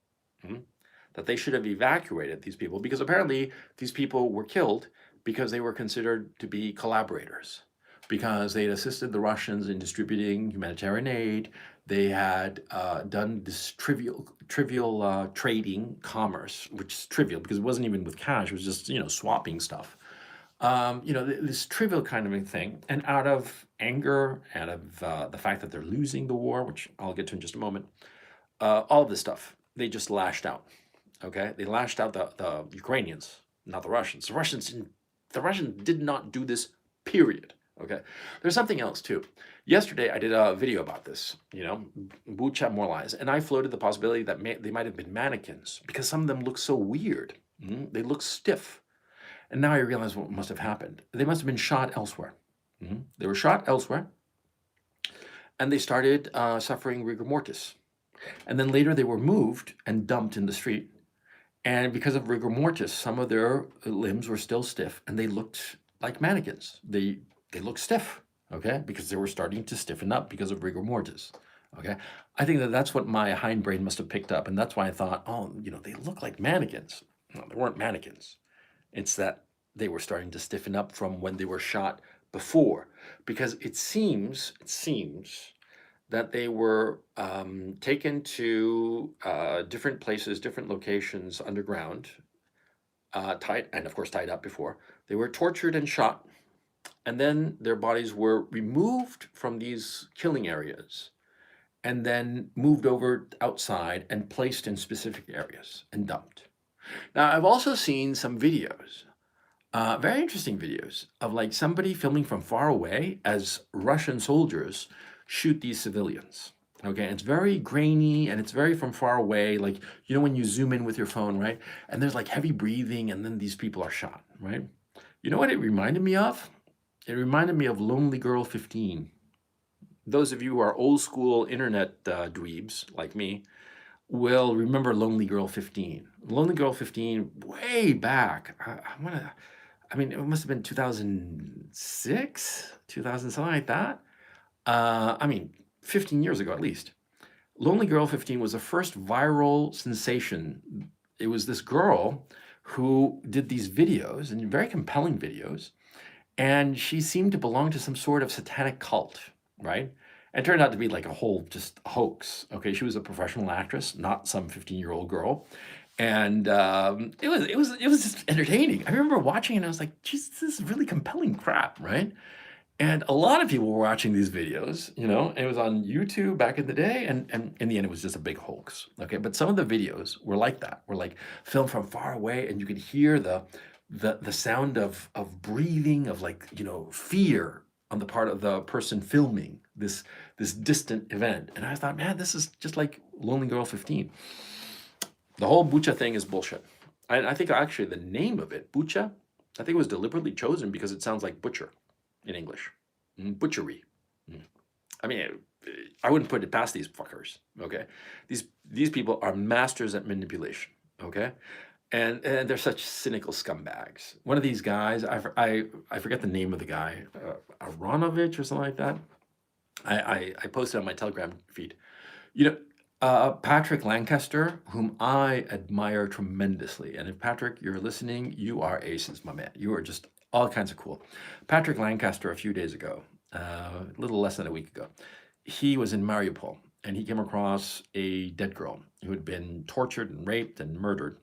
That they should have evacuated these people, because apparently these people were killed because they were considered to be collaborators, because they had assisted the Russians in distributing humanitarian aid. They had done this trivial trading commerce, which is trivial because it wasn't even with cash. It was just, swapping stuff. This trivial kind of a thing. And out of anger, out of the fact that they're losing the war, which I'll get to in just a moment, all of this stuff, they just lashed out. Okay, they lashed out the Ukrainians, not the Russians. The Russians did not do this, period. Okay, there's something else too. Yesterday I did a video about this, Bucha more lies, and I floated the possibility that they might have been mannequins because some of them look so weird. They look stiff. And now I realize what must have happened. They must have been shot elsewhere. They were shot elsewhere, and they started suffering rigor mortis. And then later they were moved and dumped in the street. And because of rigor mortis, some of their limbs were still stiff, and they looked like mannequins. They looked stiff, okay, because they were starting to stiffen up because of rigor mortis. Okay, I think that's what my hindbrain must have picked up, and that's why I thought, oh, they look like mannequins. No, they weren't mannequins. It's that they were starting to stiffen up from when they were shot before, because it seems that they were taken to different places, different locations underground, tied up before. They were tortured and shot, and then their bodies were removed from these killing areas and then moved over outside and placed in specific areas and dumped. Now, I've also seen some videos, very interesting videos of like somebody filming from far away as Russian soldiers shoot these civilians. Okay, it's very grainy and it's very from far away, like when you zoom in with your phone, right? And there's like heavy breathing, and then these people are shot, right? You know what it reminded me of? It reminded me of Lonely Girl 15. Those of you who are old school internet dweebs like me will remember Lonely Girl 15. Lonely Girl 15, way back. I mean, it must have been 2006, 2000, something like that. I mean, 15 years ago at least. Lonely Girl 15 was the first viral sensation. It was this girl who did these videos, and very compelling videos, and she seemed to belong to some sort of satanic cult, right? And turned out to be like a whole just hoax. Okay, she was a professional actress, not some 15-year-old girl, and it was just entertaining. I remember watching it, and I was like, "Geez, this is really compelling crap," right? And a lot of people were watching these videos, and it was on YouTube back in the day, and in the end, it was just a big hoax. Okay, but some of the videos were like that, were like filmed from far away, and you could hear the sound of breathing, of like fear on the part of the person filming this distant event. And I thought, man, this is just like Lonely Girl 15. The whole Bucha thing is bullshit. I think actually the name of it, Bucha, I think it was deliberately chosen because it sounds like butcher in English. Butchery. Mm. I mean, I wouldn't put it past these fuckers. Okay, these people are masters at manipulation. Okay, and they're such cynical scumbags. One of these guys, I forget the name of the guy, Aronovich or something like that. I posted on my Telegram feed. You know, Patrick Lancaster, whom I admire tremendously. And if Patrick, you're listening, you are aces, my man. You are just all kinds of cool. Patrick Lancaster, a few days ago, a little less than a week ago, he was in Mariupol and he came across a dead girl who had been tortured and raped and murdered.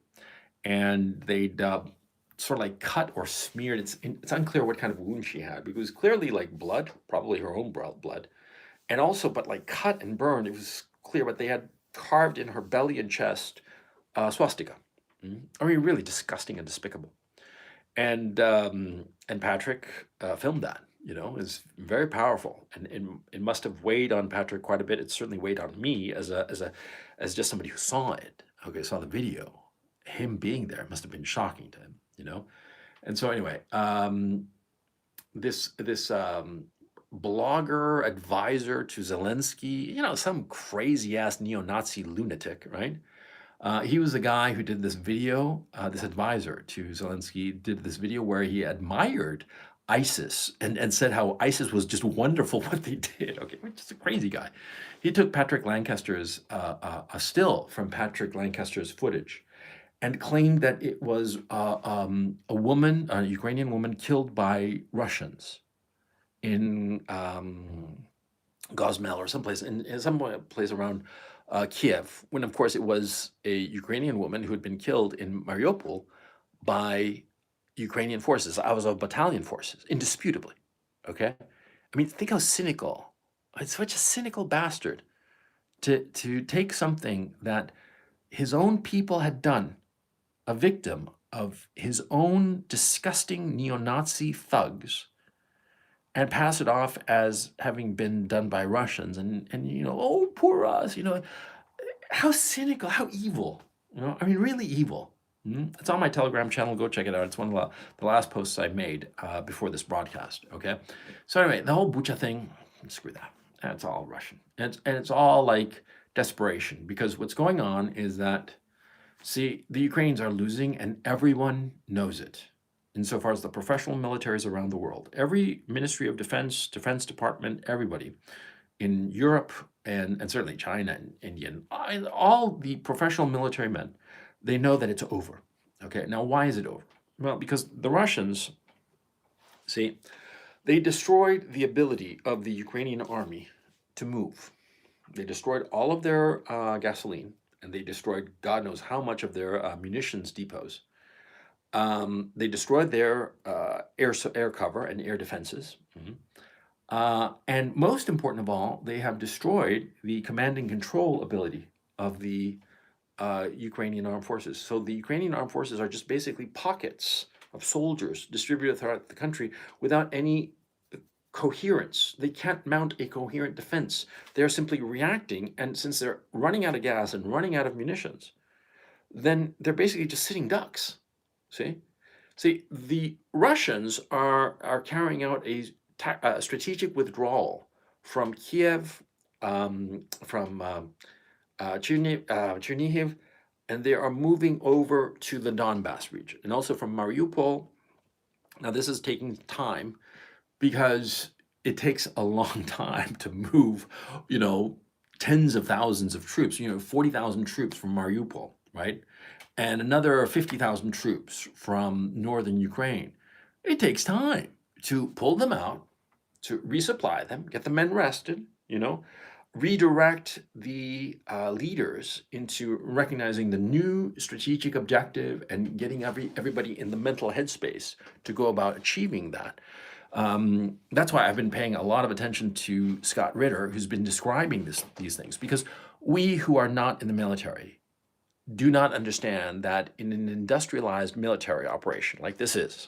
And they'd sort of like cut or smeared. It's unclear what kind of wound she had, because it was clearly like blood, probably her own blood, and also, but like cut and burned, it was clear, but they had carved in her belly and chest swastika. I mean, really disgusting and despicable. And Patrick filmed that. Is very powerful, and it must have weighed on Patrick quite a bit. It certainly weighed on me as just somebody who saw it. Okay, saw the video. Him being there must have been shocking to him. And so anyway, this blogger advisor to Zelensky, some crazy ass neo-Nazi lunatic, right? He was the guy who did this video, this advisor to Zelensky did this video where he admired ISIS and said how ISIS was just wonderful what they did. Okay, just a crazy guy. He took Patrick Lancaster's, a still from Patrick Lancaster's footage, and claimed that it was a woman, a Ukrainian woman, killed by Russians in Gosmel or someplace, in some place around Kiev, when of course it was a Ukrainian woman who had been killed in Mariupol by Ukrainian forces, Azov battalion forces, indisputably. Okay? I mean, think how cynical. It's such a cynical bastard to take something that his own people had done, a victim of his own disgusting neo-Nazi thugs, and pass it off as having been done by Russians, and oh, poor us, how cynical, how evil, I mean, really evil. It's on my Telegram channel. Go check it out. It's one of the last posts I made before this broadcast. Okay, so anyway, the whole Bucha thing, screw that. It's all Russian, and it's all like desperation, because what's going on is that, see, the Ukrainians are losing, and everyone knows it. Insofar as the professional militaries around the world, every Ministry of Defense, Defense Department, everybody in Europe and certainly China and India, and all the professional military men, they know that it's over. Okay, now why is it over? Well, because the Russians, see, they destroyed the ability of the Ukrainian army to move. They destroyed all of their gasoline, and they destroyed God knows how much of their munitions depots. They destroyed their air cover and air defenses. And most important of all, they have destroyed the command and control ability of the Ukrainian armed forces. So the Ukrainian armed forces are just basically pockets of soldiers distributed throughout the country without any coherence. They can't mount a coherent defense. They're simply reacting, and since they're running out of gas and running out of munitions, then they're basically just sitting ducks. See? See, the Russians are carrying out a strategic withdrawal from Kiev, from Chernihiv, and they are moving over to the Donbass region, and also from Mariupol. Now, this is taking time because it takes a long time to move, tens of thousands of troops, 40,000 troops from Mariupol, right? And another 50,000 troops from northern Ukraine. It takes time to pull them out, to resupply them, get the men rested, redirect the leaders into recognizing the new strategic objective and getting everybody in the mental headspace to go about achieving that. That's why I've been paying a lot of attention to Scott Ritter, who's been describing these things, because we who are not in the military do not understand that in an industrialized military operation like this is,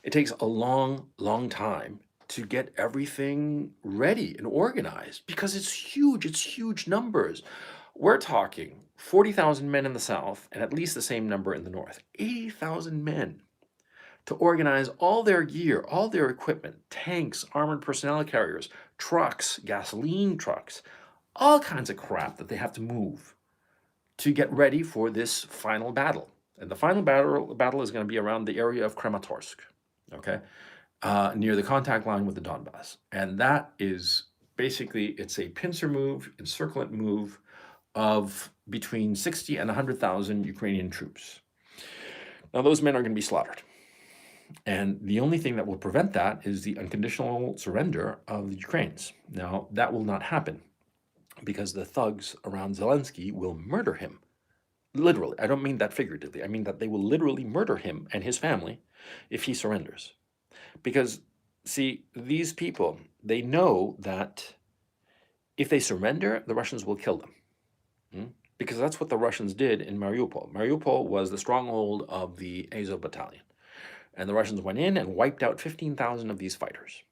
it takes a long, long time to get everything ready and organized because it's huge numbers. We're talking 40,000 men in the south and at least the same number in the north, 80,000 men to organize all their gear, all their equipment, tanks, armored personnel carriers, trucks, gasoline trucks, all kinds of crap that they have to move to get ready for this final battle. And the final battle is going to be around the area of Kramatorsk, okay, near the contact line with the Donbass. And that is basically, it's a pincer move, encirclement move of between 60 and 100,000 Ukrainian troops. Now, those men are going to be slaughtered. And the only thing that will prevent that is the unconditional surrender of the Ukrainians. Now, that will not happen because the thugs around Zelensky will murder him. Literally. I don't mean that figuratively. I mean that they will literally murder him and his family if he surrenders. Because, see, these people, they know that if they surrender, the Russians will kill them. Because that's what the Russians did in Mariupol. Mariupol was the stronghold of the Azov battalion. And the Russians went in and wiped out 15,000 of these fighters.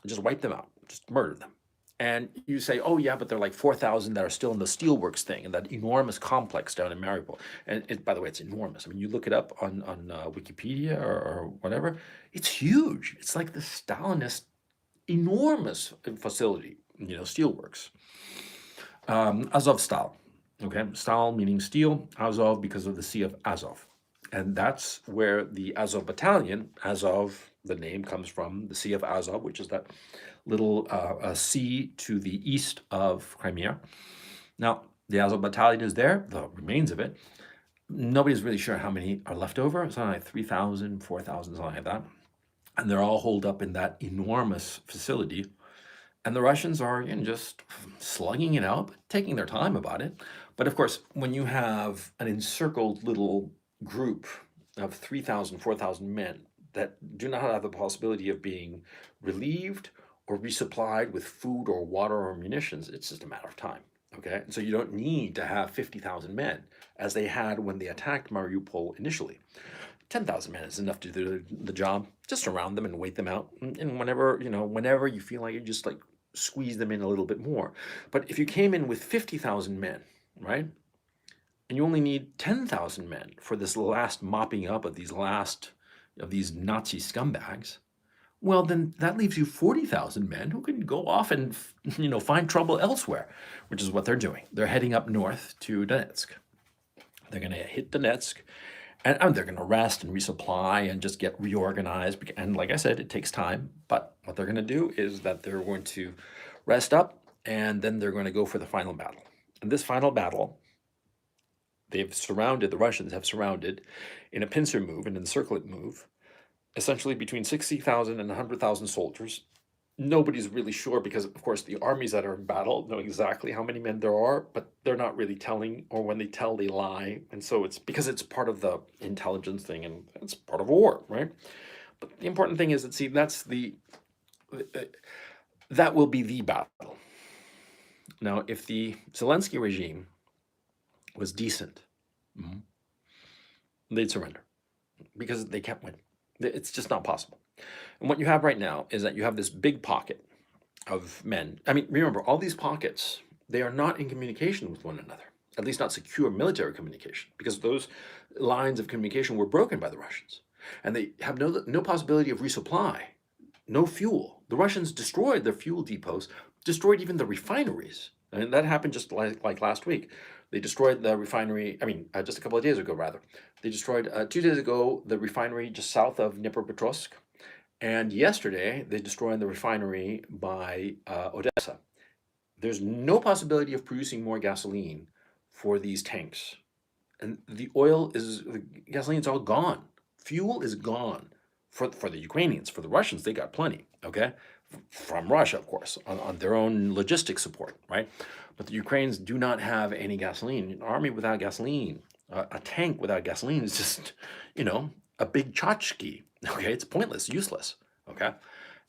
Just wiped them out, just murdered them. And you say, oh yeah, but there are like 4,000 that are still in the steelworks thing and that enormous complex down in Mariupol. And by the way, it's enormous. I mean, you look it up on Wikipedia or whatever, it's huge. It's like the Stalinist enormous facility, steelworks. Azovstal, okay? Stal meaning steel, Azov because of the Sea of Azov. And that's where the Azov battalion, Azov, the name comes from the Sea of Azov, which is that little sea to the east of Crimea. Now, the Azov battalion is there, the remains of it. Nobody's really sure how many are left over. It's something like 3,000, 4,000, something like that. And they're all holed up in that enormous facility. And the Russians are just slugging it out, taking their time about it. But of course, when you have an encircled little group of 3,000, 4,000 men that do not have the possibility of being relieved or resupplied with food or water or munitions, it's just a matter of time, okay? And so you don't need to have 50,000 men as they had when they attacked Mariupol initially. 10,000 men is enough to do the job. Just surround them and wait them out. And whenever you feel like you just like squeeze them in a little bit more. But if you came in with 50,000 men, right? And you only need 10,000 men for this last mopping up of these Nazi scumbags, well, then that leaves you 40,000 men who can go off and, find trouble elsewhere, which is what they're doing. They're heading up north to Donetsk. They're going to hit Donetsk, and they're going to rest and resupply and just get reorganized. And like I said, it takes time. But what they're going to do is that they're going to rest up, and then they're going to go for the final battle. And this final battle, the Russians have surrounded in a pincer move, an encirclement move, essentially between 60,000 and 100,000 soldiers. Nobody's really sure because, of course, the armies that are in battle know exactly how many men there are, but they're not really telling, or when they tell, they lie. And so it's because it's part of the intelligence thing and it's part of war, right? But the important thing is that, that will be the battle. Now, if the Zelensky regime was decent, they'd surrender because they can't win. It's just not possible. And what you have right now is that you have this big pocket of men. I mean, remember, all these pockets, they are not in communication with one another, at least not secure military communication, because those lines of communication were broken by the Russians. And they have no possibility of resupply, no fuel. The Russians destroyed their fuel depots, destroyed even the refineries. And that happened just like last week. They destroyed the refinery, just a couple of days ago, rather. They destroyed, 2 days ago, the refinery just south of Dnipropetrovsk. And yesterday, they destroyed the refinery by Odessa. There's no possibility of producing more gasoline for these tanks. And the gasoline's all gone. Fuel is gone for the Ukrainians. For the Russians, they got plenty, okay? From Russia, of course, on their own logistic support, right? But the Ukrainians do not have any gasoline. An army without gasoline, a tank without gasoline is just, a big tchotchke, okay? It's pointless, useless, okay?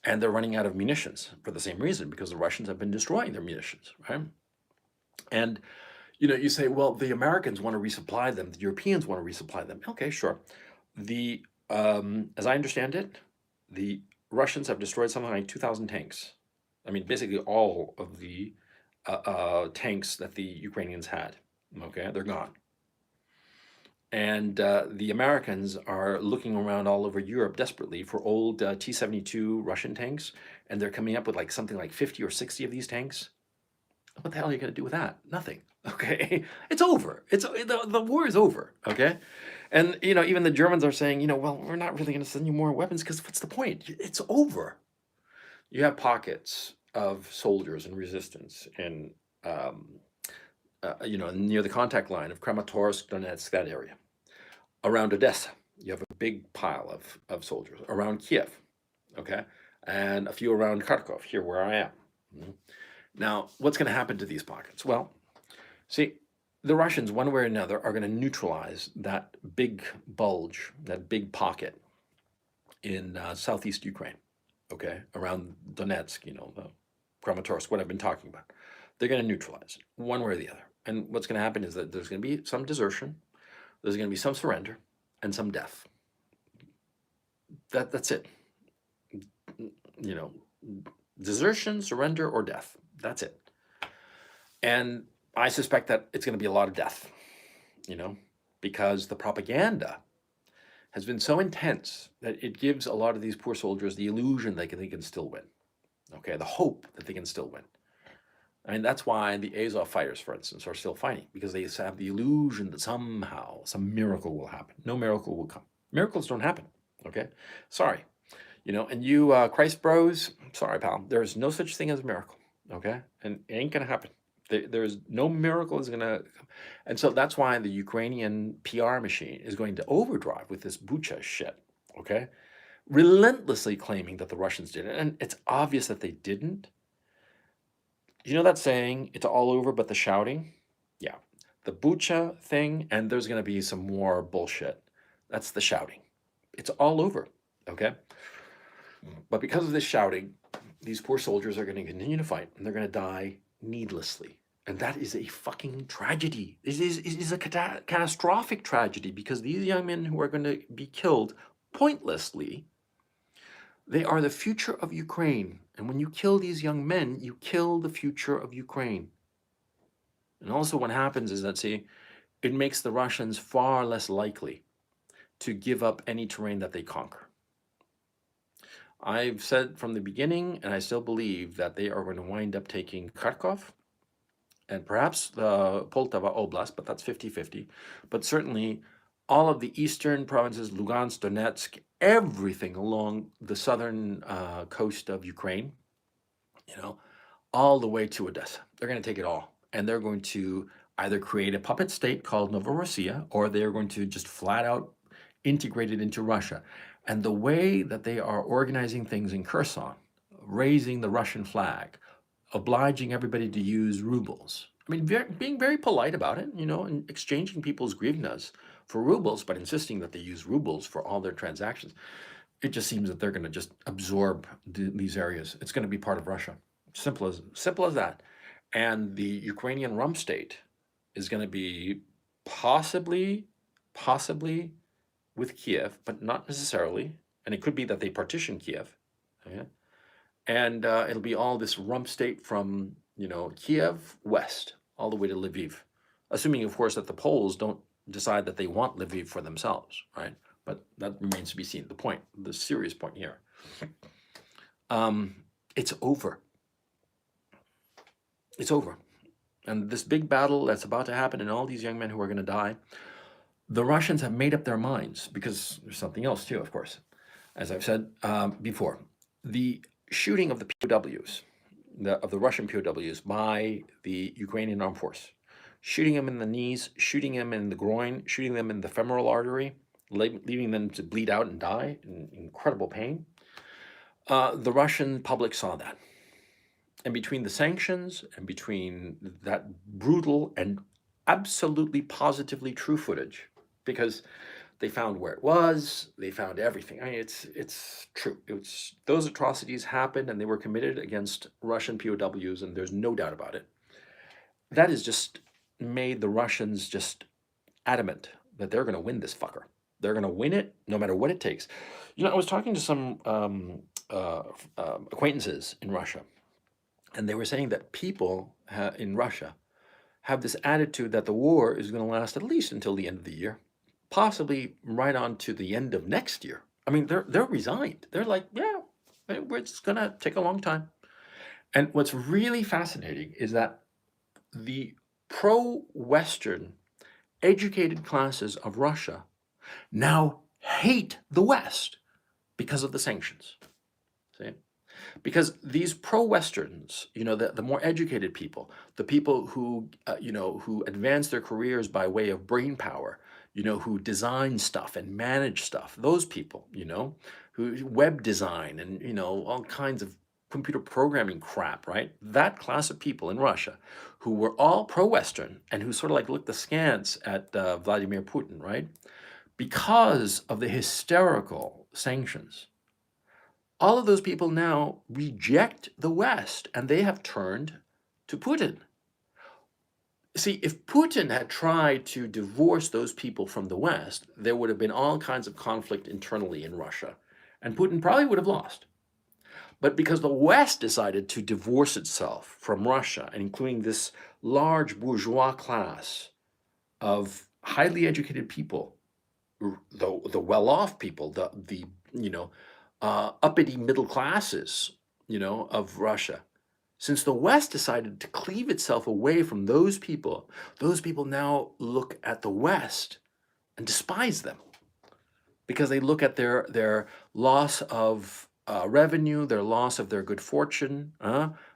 And they're running out of munitions for the same reason, because the Russians have been destroying their munitions, right? And, you say, well, the Americans want to resupply them, the Europeans want to resupply them. Okay, sure. As I understand it, the Russians have destroyed something like 2,000 tanks. I mean, basically all of the tanks that the Ukrainians had. Okay, they're gone. And the Americans are looking around all over Europe desperately for old T-72 Russian tanks, and they're coming up with something like 50 or 60 of these tanks. What the hell are you going to do with that? Nothing. Okay, it's over. The war is over. Okay, and even the Germans are saying, well, we're not really going to send you more weapons because what's the point? It's over. You have pockets of soldiers and resistance in, near the contact line of Kramatorsk, Donetsk, that area. Around Odessa, you have a big pile of soldiers. Around Kiev, okay, and a few around Kharkov, here where I am. Now, what's going to happen to these pockets? Well, see, the Russians, one way or another, are going to neutralize that big bulge, that big pocket in southeast Ukraine, okay, around Donetsk, the Kramatorsk, what I've been talking about. They're going to neutralize it, one way or the other. And what's going to happen is that there's going to be some desertion, there's going to be some surrender, and some death. That's it. Desertion, surrender, or death. That's it. And I suspect that it's going to be a lot of death, because the propaganda has been so intense that it gives a lot of these poor soldiers the illusion they can still win, okay, the hope that they can still win. I mean, that's why the Azov fighters, for instance, are still fighting, because they have the illusion that somehow some miracle will happen. No miracle will come. Miracles don't happen, okay? Sorry. And you Christ bros, sorry, pal, there's no such thing as a miracle, okay? And it ain't going to happen. There's no miracle is going to come. And so that's why the Ukrainian PR machine is going to overdrive with this Bucha shit, okay? Relentlessly claiming that the Russians did it. And it's obvious that they didn't. You know that saying, it's all over but the shouting? Yeah. The Bucha thing, and there's going to be some more bullshit. That's the shouting. It's all over, okay? But because of this shouting, these poor soldiers are going to continue to fight, and they're going to die needlessly. And that is a fucking tragedy. It is a catastrophic tragedy, because these young men who are going to be killed pointlessly, they are the future of Ukraine. And when you kill these young men, you kill the future of Ukraine. And also what happens is that, see, it makes the Russians far less likely to give up any terrain that they conquer. I've said from the beginning, and I still believe, that they are going to wind up taking Kharkov and perhaps the Poltava Oblast, but that's 50-50. But certainly all of the eastern provinces, Lugansk, Donetsk, everything along the southern coast of Ukraine, all the way to Odessa. They're going to take it all. And they're going to either create a puppet state called Novorossiya, or they're going to just flat out integrate it into Russia. And the way that they are organizing things in Kherson, raising the Russian flag, obliging everybody to use rubles. I mean, being very polite about it, and exchanging people's hryvnias for rubles, but insisting that they use rubles for all their transactions. It just seems that they're going to just absorb these areas. It's going to be part of Russia. Simple as that. And the Ukrainian rump state is going to be possibly, possibly with Kiev, but not necessarily. And it could be that they partition Kiev. Okay? And it'll be all this rump state from, Kiev west all the way to Lviv, assuming, of course, that the Poles don't decide that they want Lviv for themselves, right? But that remains to be seen. The serious point here, it's over. It's over. And this big battle that's about to happen, and all these young men who are going to die, the Russians have made up their minds, because there's something else too, of course. As I've said before, the shooting of the POWs, of the Russian POWs by the Ukrainian armed force, shooting them in the knees, shooting them in the groin, shooting them in the femoral artery, leaving them to bleed out and die in incredible pain. The Russian public saw that. And between the sanctions and between that brutal and absolutely positively true footage, because they found where it was, they found everything. I mean, it's true. Those atrocities happened, and they were committed against Russian POWs, and there's no doubt about it. That has just made the Russians just adamant that they're going to win this fucker. They're going to win it no matter what it takes. I was talking to some acquaintances in Russia, and they were saying that people in Russia have this attitude that the war is going to last at least until the end of the year, possibly right on to the end of next year. I mean, they're resigned. They're like, yeah, it's going to take a long time. And what's really fascinating is that the pro-Western educated classes of Russia now hate the West because of the sanctions. See? Because these pro-Westerns, the more educated people, the people who, who advance their careers by way of brain power, who design stuff and manage stuff, those people, who web design and, all kinds of computer programming crap, right? That class of people in Russia who were all pro-Western and who sort of like looked askance at Vladimir Putin, right? Because of the hysterical sanctions, all of those people now reject the West, and they have turned to Putin. See, if Putin had tried to divorce those people from the West, there would have been all kinds of conflict internally in Russia, and Putin probably would have lost. But because the West decided to divorce itself from Russia, and including this large bourgeois class of highly educated people, the well-off people, the uppity middle classes, of Russia. Since the West decided to cleave itself away from those people now look at the West and despise them, because they look at their loss of revenue, their loss of their good fortune.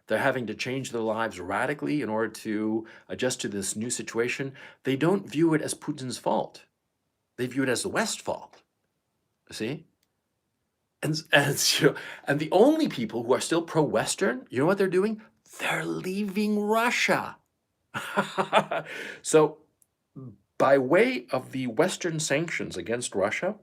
They're having to change their lives radically in order to adjust to this new situation. They don't view it as Putin's fault. They view it as the West's fault. See? And the only people who are still pro-Western, you know what they're doing? They're leaving Russia. So by way of the Western sanctions against Russia,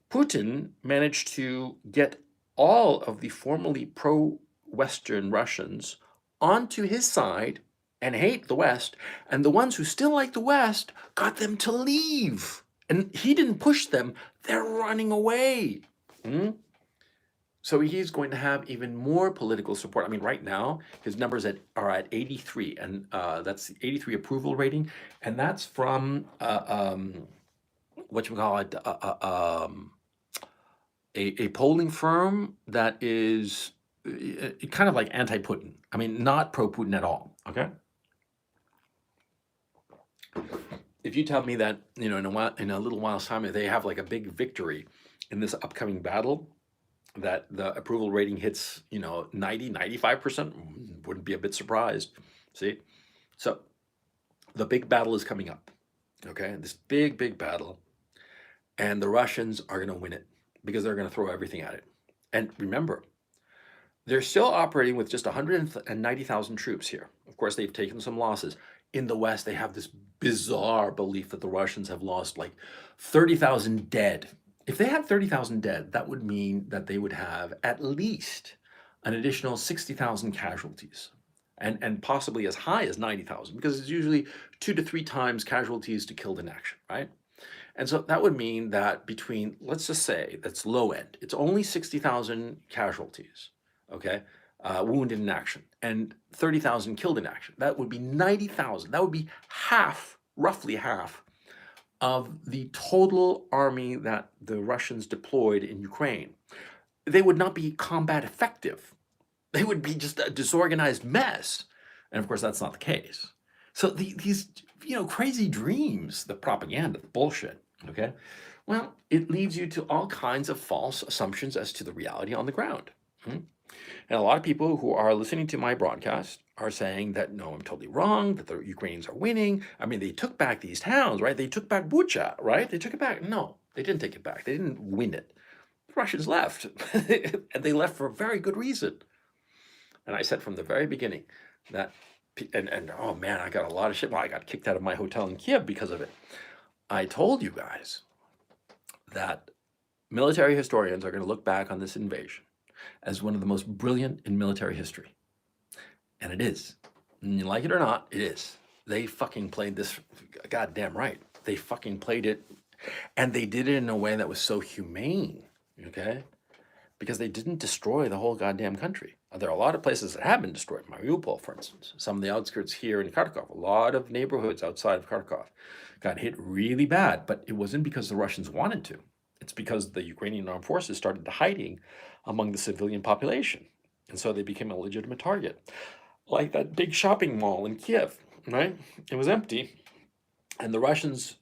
Putin managed to get all of the formerly pro-Western Russians onto his side and hate the West, and the ones who still like the West got them to leave. And he didn't push them, they're running away. So he's going to have even more political support. I mean, right now, his numbers are at 83, and that's the 83 approval rating, and that's from, a polling firm that is kind of like anti-Putin. I mean, not pro-Putin at all, okay? If you tell me that, in a little while's time, if they have like a big victory in this upcoming battle, that the approval rating hits, 90, 95%, wouldn't be a bit surprised. See? So the big battle is coming up, okay? This big, big battle, and the Russians are going to win it because they're going to throw everything at it. And remember, they're still operating with just 190,000 troops here. Of course, they've taken some losses. In the West, they have this bizarre belief that the Russians have lost like 30,000 dead. If they had 30,000 dead, that would mean that they would have at least an additional 60,000 casualties. and possibly as high as 90,000, because it's usually 2 to 3 times casualties to killed in action, right? And so that would mean that between, let's just say that's low end, it's only 60,000 casualties, okay, wounded in action, and 30,000 killed in action. That would be 90,000. That would be half, roughly half, of the total army that the Russians deployed in Ukraine. They would not be combat effective. They would be just a disorganized mess. And of course, that's not the case. So these, crazy dreams, the propaganda, the bullshit, okay? Well, it leads you to all kinds of false assumptions as to the reality on the ground. And a lot of people who are listening to my broadcast are saying that, no, I'm totally wrong, that the Ukrainians are winning. I mean, they took back these towns, right? They took back Bucha, right? They took it back. No, they didn't take it back. They didn't win it. The Russians left, and they left for a very good reason. And I said from the very beginning that, and oh man, I got a lot of shit. Well, I got kicked out of my hotel in Kiev because of it. I told you guys that military historians are going to look back on this invasion as one of the most brilliant in military history. And it is. And you like it or not, it is. They fucking played this goddamn right. They fucking played it, and they did it in a way that was so humane, okay? Because they didn't destroy the whole goddamn country. There are a lot of places that have been destroyed. Mariupol, for instance. Some of the outskirts here in Kharkov. A lot of neighborhoods outside of Kharkov got hit really bad, but it wasn't because the Russians wanted to. It's because the Ukrainian armed forces started hiding among the civilian population. And so they became a legitimate target. Like that big shopping mall in Kiev, right? It was empty. And the Russians,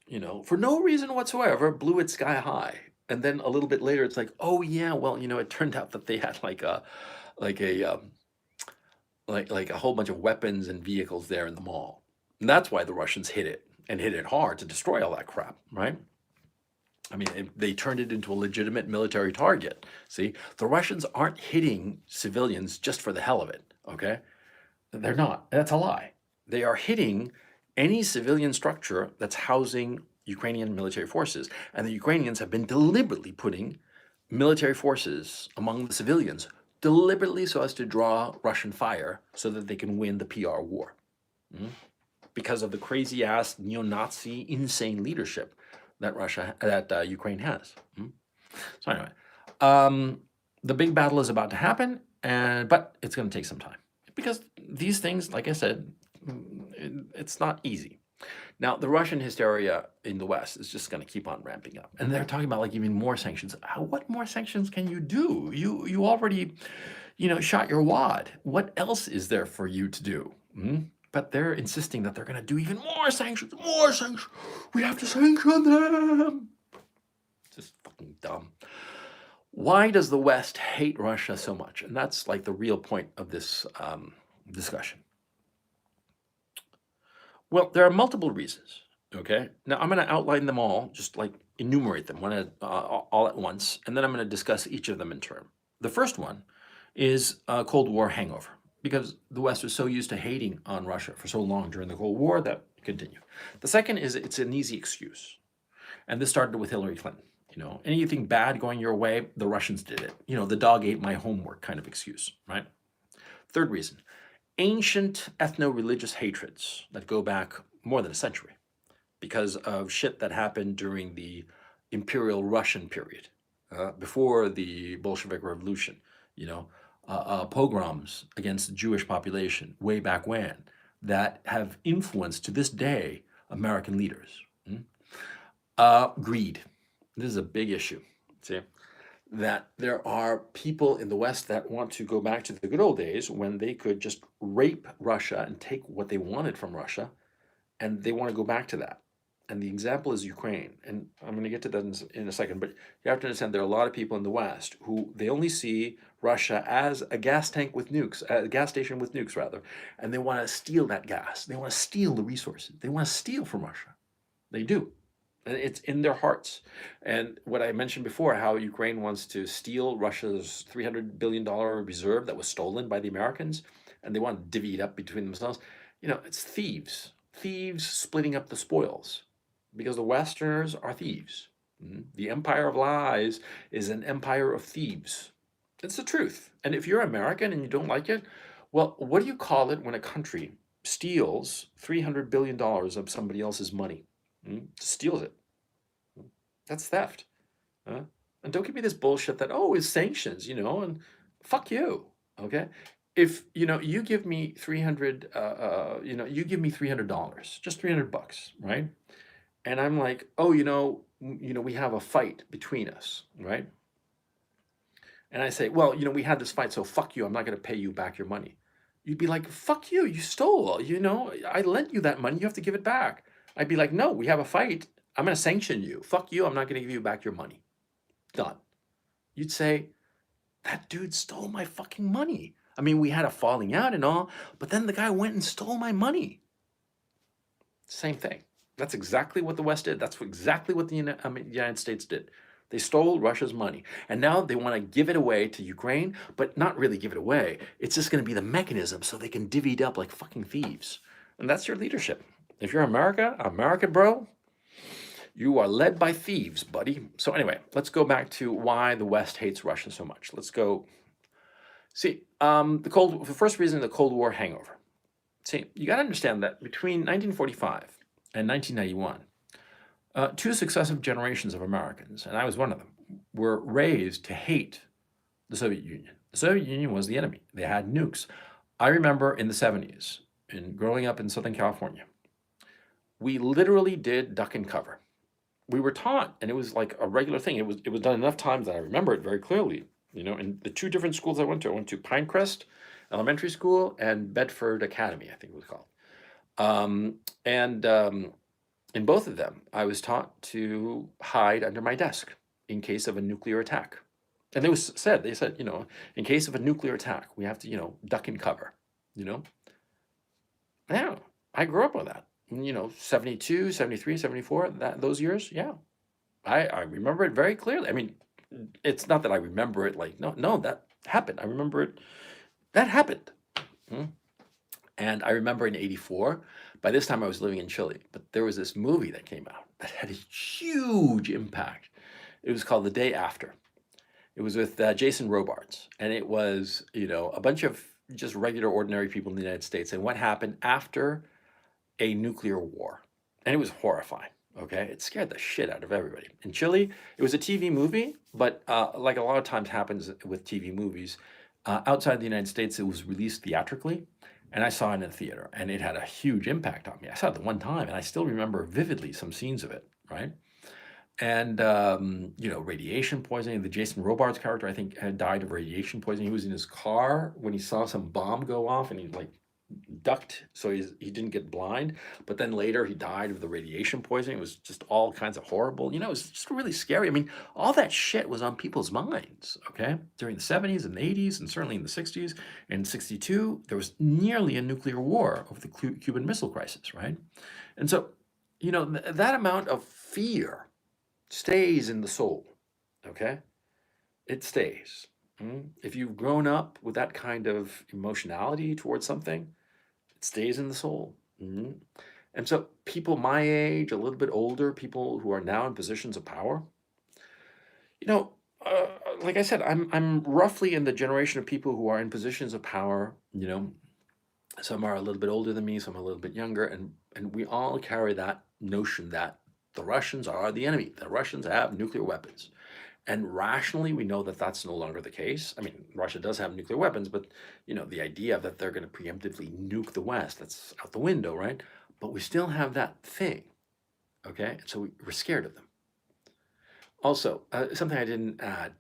for no reason whatsoever, blew it sky high. And then a little bit later, it's like, oh yeah, well, it turned out that they had like a whole bunch of weapons and vehicles there in the mall. And that's why the Russians hit it, and hit it hard to destroy all that crap, right? I mean, they turned it into a legitimate military target. See, the Russians aren't hitting civilians just for the hell of it, okay? They're not. That's a lie. They are hitting any civilian structure that's housing Ukrainian military forces. And the Ukrainians have been deliberately putting military forces among the civilians, deliberately so as to draw Russian fire so that they can win the PR war. Because of the crazy ass neo-Nazi insane leadership that Ukraine has. So anyway, the big battle is about to happen, but it's going to take some time. Because these things, like I said, it's not easy. Now, the Russian hysteria in the West is just going to keep on ramping up. And they're talking about like even more sanctions. What more sanctions can you do? You already, shot your wad. What else is there for you to do? But they're insisting that they're going to do even more sanctions, more sanctions. We have to sanction them. It's just fucking dumb. Why does the West hate Russia so much? And that's like the real point of this discussion. Well, there are multiple reasons, okay? Now, I'm going to outline them all, just like enumerate them all at once, and then I'm going to discuss each of them in turn. The first one is Cold War hangover, because the West was so used to hating on Russia for so long during the Cold War that it continued. The second is it's an easy excuse, and this started with Hillary Clinton. Anything bad going your way, the Russians did it. The dog ate my homework kind of excuse, right? Third reason, ancient ethno-religious hatreds that go back more than a century because of shit that happened during the Imperial Russian period, before the Bolshevik Revolution, pogroms against the Jewish population way back when that have influenced to this day American leaders. Greed. This is a big issue. See, that there are people in the West that want to go back to the good old days when they could just rape Russia and take what they wanted from Russia, and they want to go back to that. And the example is Ukraine. And I'm going to get to that in a second, but you have to understand there are a lot of people in the West who they only see Russia as a gas tank with nukes, a gas station with nukes rather, and they want to steal that gas. They want to steal the resources. They want to steal from Russia. They do. It's in their hearts. And what I mentioned before, how Ukraine wants to steal Russia's $300 billion reserve that was stolen by the Americans, and they want to divvy it up between themselves. It's thieves. Thieves splitting up the spoils, because the Westerners are thieves. The empire of lies is an empire of thieves. It's the truth. And if you're American and you don't like it, Well, what do you call it when a country steals $300 billion of somebody else's money? Steals it. That's theft. Huh? And don't give me this bullshit that, oh, it's sanctions, and fuck you. Okay. If, you give me 300, you give me $300, just 300 bucks, right? And I'm like, oh, we have a fight between us, right? And I say, well, we had this fight, so fuck you. I'm not going to pay you back your money. You'd be like, fuck you. You stole, I lent you that money. You have to give it back. I'd be like, no, we have a fight. I'm going to sanction you. Fuck you. I'm not going to give you back your money. Done. You'd say, that dude stole my fucking money. I mean, we had a falling out and all, but then the guy went and stole my money. Same thing. That's exactly what the West did. That's exactly what the United States did. They stole Russia's money. And now they want to give it away to Ukraine, but not really give it away. It's just going to be the mechanism so they can divvy it up like fucking thieves. And that's your leadership. If you're American bro, you are led by thieves, buddy. So anyway, let's go back to why the West hates Russia so much. Let's go. See, the first reason, the Cold War hangover. See, you got to understand that between 1945 and 1991, two successive generations of Americans, and I was one of them, were raised to hate the Soviet Union. The Soviet Union was the enemy. They had nukes. I remember in the 70s, and growing up in Southern California, we literally did duck and cover. We were taught, and it was like a regular thing. It was done enough times that I remember it very clearly. In the two different schools I went to Pinecrest Elementary School and Bedford Academy, I think it was called. And in both of them, I was taught to hide under my desk in case of a nuclear attack. And they said, in case of a nuclear attack, we have to, duck and cover, Yeah, I grew up with that. 72, 73, 74, those years, yeah. I remember it very clearly. I mean, it's not that I remember it like, no, that happened. I remember it. That happened. And I remember in 84, by this time I was living in Chile, but there was this movie that came out that had a huge impact. It was called The Day After. It was with Jason Robards, and it was, a bunch of just regular, ordinary people in the United States and what happened after a nuclear war. And it was horrifying, okay? It scared the shit out of everybody. In Chile, it was a TV movie, but like a lot of times happens with TV movies, outside the United States, it was released theatrically. And I saw it in the theater, and it had a huge impact on me. I saw it the one time, and I still remember vividly some scenes of it, right? And, radiation poisoning. The Jason Robards character, I think, had died of radiation poisoning. He was in his car when he saw some bomb go off, and he, ducked so he didn't get blind. But then later, he died of the radiation poisoning. It was just all kinds of horrible. It was just really scary. I mean, all that shit was on people's minds, okay? During the 70s and the 80s, and certainly in the 60s. In 62, there was nearly a nuclear war over the Cuban Missile Crisis, right? And so, that amount of fear stays in the soul, okay? It stays. If you've grown up with that kind of emotionality towards something, it stays in the soul. And so people my age, a little bit older, people who are now in positions of power, like I said, I'm roughly in the generation of people who are in positions of power. Some are a little bit older than me, some are a little bit younger, and we all carry that notion that the Russians are the enemy. The Russians have nuclear weapons. And rationally, we know that that's no longer the case. I mean, Russia does have nuclear weapons, but, the idea that they're going to preemptively nuke the West, that's out the window, right? But we still have that thing, okay? So we're scared of them. Also, something I didn't add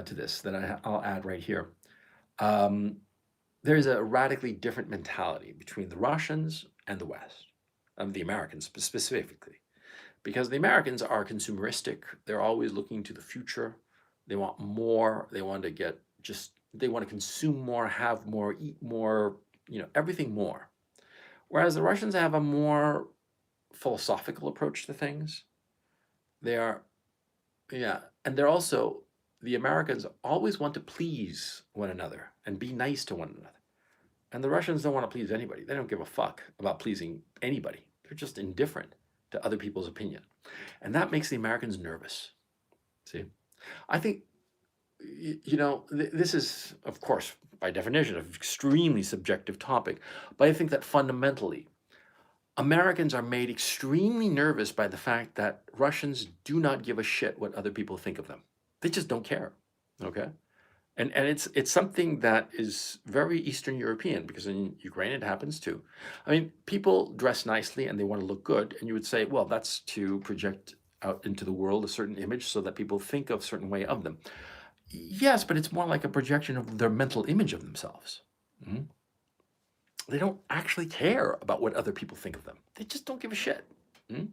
to this that I'll add right here. There's a radically different mentality between the Russians and the West, the Americans specifically. Because the Americans are consumeristic. They're always looking to the future. They want more. They want to consume more, have more, eat more, everything more. Whereas the Russians have a more philosophical approach to things. And the Americans always want to please one another and be nice to one another. And the Russians don't want to please anybody. They don't give a fuck about pleasing anybody. They're just indifferent to other people's opinion. And that makes the Americans nervous. See? I think, this is, of course, by definition, an extremely subjective topic. But I think that fundamentally, Americans are made extremely nervous by the fact that Russians do not give a shit what other people think of them. They just don't care. Okay. And it's something that is very Eastern European, because in Ukraine it happens too. I mean, people dress nicely and they want to look good, and you would say, well, that's to project out into the world a certain image so that people think of a certain way of them. Yes, but it's more like a projection of their mental image of themselves. Mhm. They don't actually care about what other people think of them. They just don't give a shit. Mhm.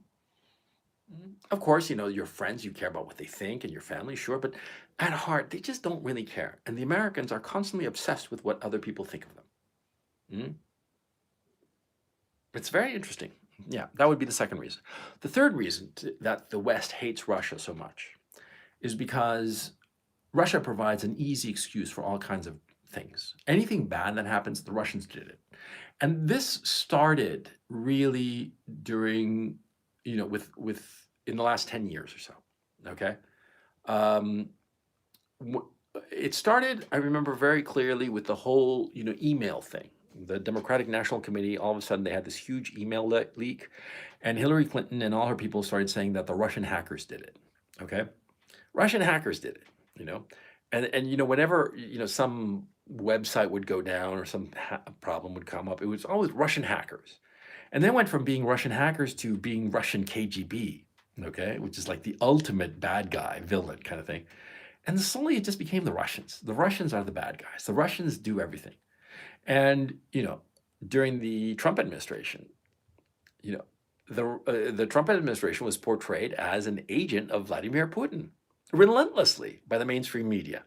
Of course, your friends, you care about what they think, and your family, sure, but at heart, they just don't really care. And the Americans are constantly obsessed with what other people think of them. Mm? It's very interesting. Yeah, that would be the second reason. The third reason that the West hates Russia so much is because Russia provides an easy excuse for all kinds of things. Anything bad that happens, the Russians did it. And this started really during, with in the last 10 years or so. Okay. Um, it started, I remember very clearly, with the whole, email thing. The Democratic National Committee, all of a sudden, they had this huge email leak, and Hillary Clinton and all her people started saying that the Russian hackers did it. Okay, Russian hackers did it. And whenever some website would go down or some problem would come up, it was always Russian hackers, and then went from being Russian hackers to being Russian KGB. Okay, which is like the ultimate bad guy, villain kind of thing. And slowly it just became the Russians. The Russians are the bad guys. The Russians do everything. And, during the Trump administration, you know, the Trump administration was portrayed as an agent of Vladimir Putin relentlessly by the mainstream media.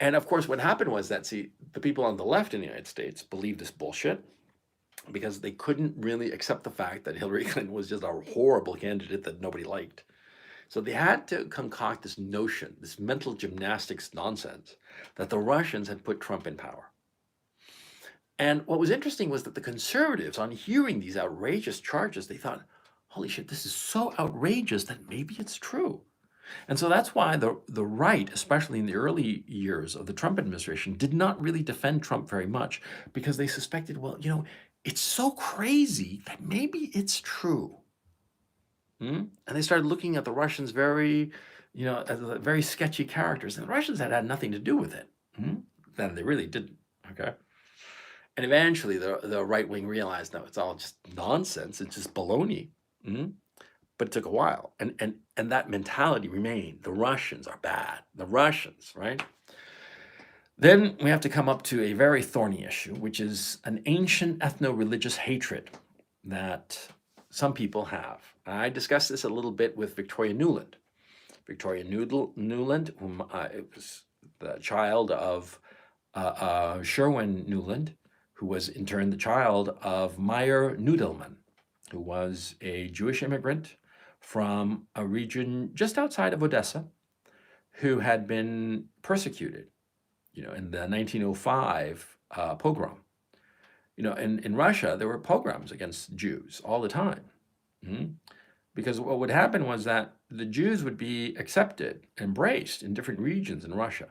And of course, what happened was that, the people on the left in the United States believed this bullshit because they couldn't really accept the fact that Hillary Clinton was just a horrible candidate that nobody liked. So they had to concoct this notion, this mental gymnastics nonsense, that the Russians had put Trump in power. And what was interesting was that the conservatives, on hearing these outrageous charges, they thought, holy shit, this is so outrageous that maybe it's true. And so that's why the right, especially in the early years of the Trump administration, did not really defend Trump very much, because they suspected, well, it's so crazy that maybe it's true. And they started looking at the Russians as very sketchy characters, and the Russians had nothing to do with it. Then they really didn't. Okay. And eventually the right wing realized, no, it's all just nonsense. It's just baloney. But it took a while. And that mentality remained. The Russians are bad. The Russians, right? Then we have to come up to a very thorny issue, which is an ancient ethno-religious hatred that some people have. I discussed this a little bit with Victoria Nuland. Victoria Nuland, whom was the child of Sherwin Nuland, who was in turn the child of Meyer Nudelman, who was a Jewish immigrant from a region just outside of Odessa, who had been persecuted, in the 1905 pogrom. In Russia, there were pogroms against Jews all the time. Because what would happen was that the Jews would be accepted, embraced in different regions in Russia.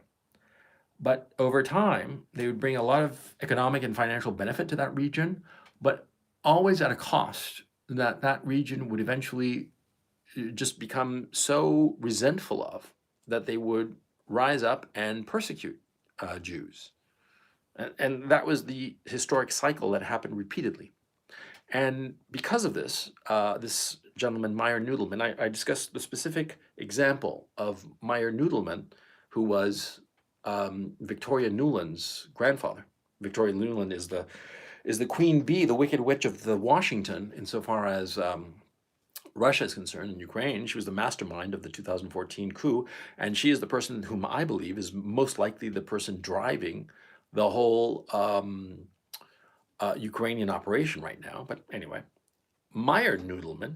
But over time, they would bring a lot of economic and financial benefit to that region, but always at a cost that that region would eventually just become so resentful of that they would rise up and persecute Jews. And that was the historic cycle that happened repeatedly. And because of this, this gentleman, Meyer Nudelman, I discussed the specific example of Meyer Nudelman, who was Victoria Nuland's grandfather. Victoria Nuland is the queen bee, the wicked witch of the Washington, insofar as Russia is concerned. In Ukraine, she was the mastermind of the 2014 coup, and she is the person whom I believe is most likely the person driving the whole Ukrainian operation right now. But anyway, Meyer Nudelman,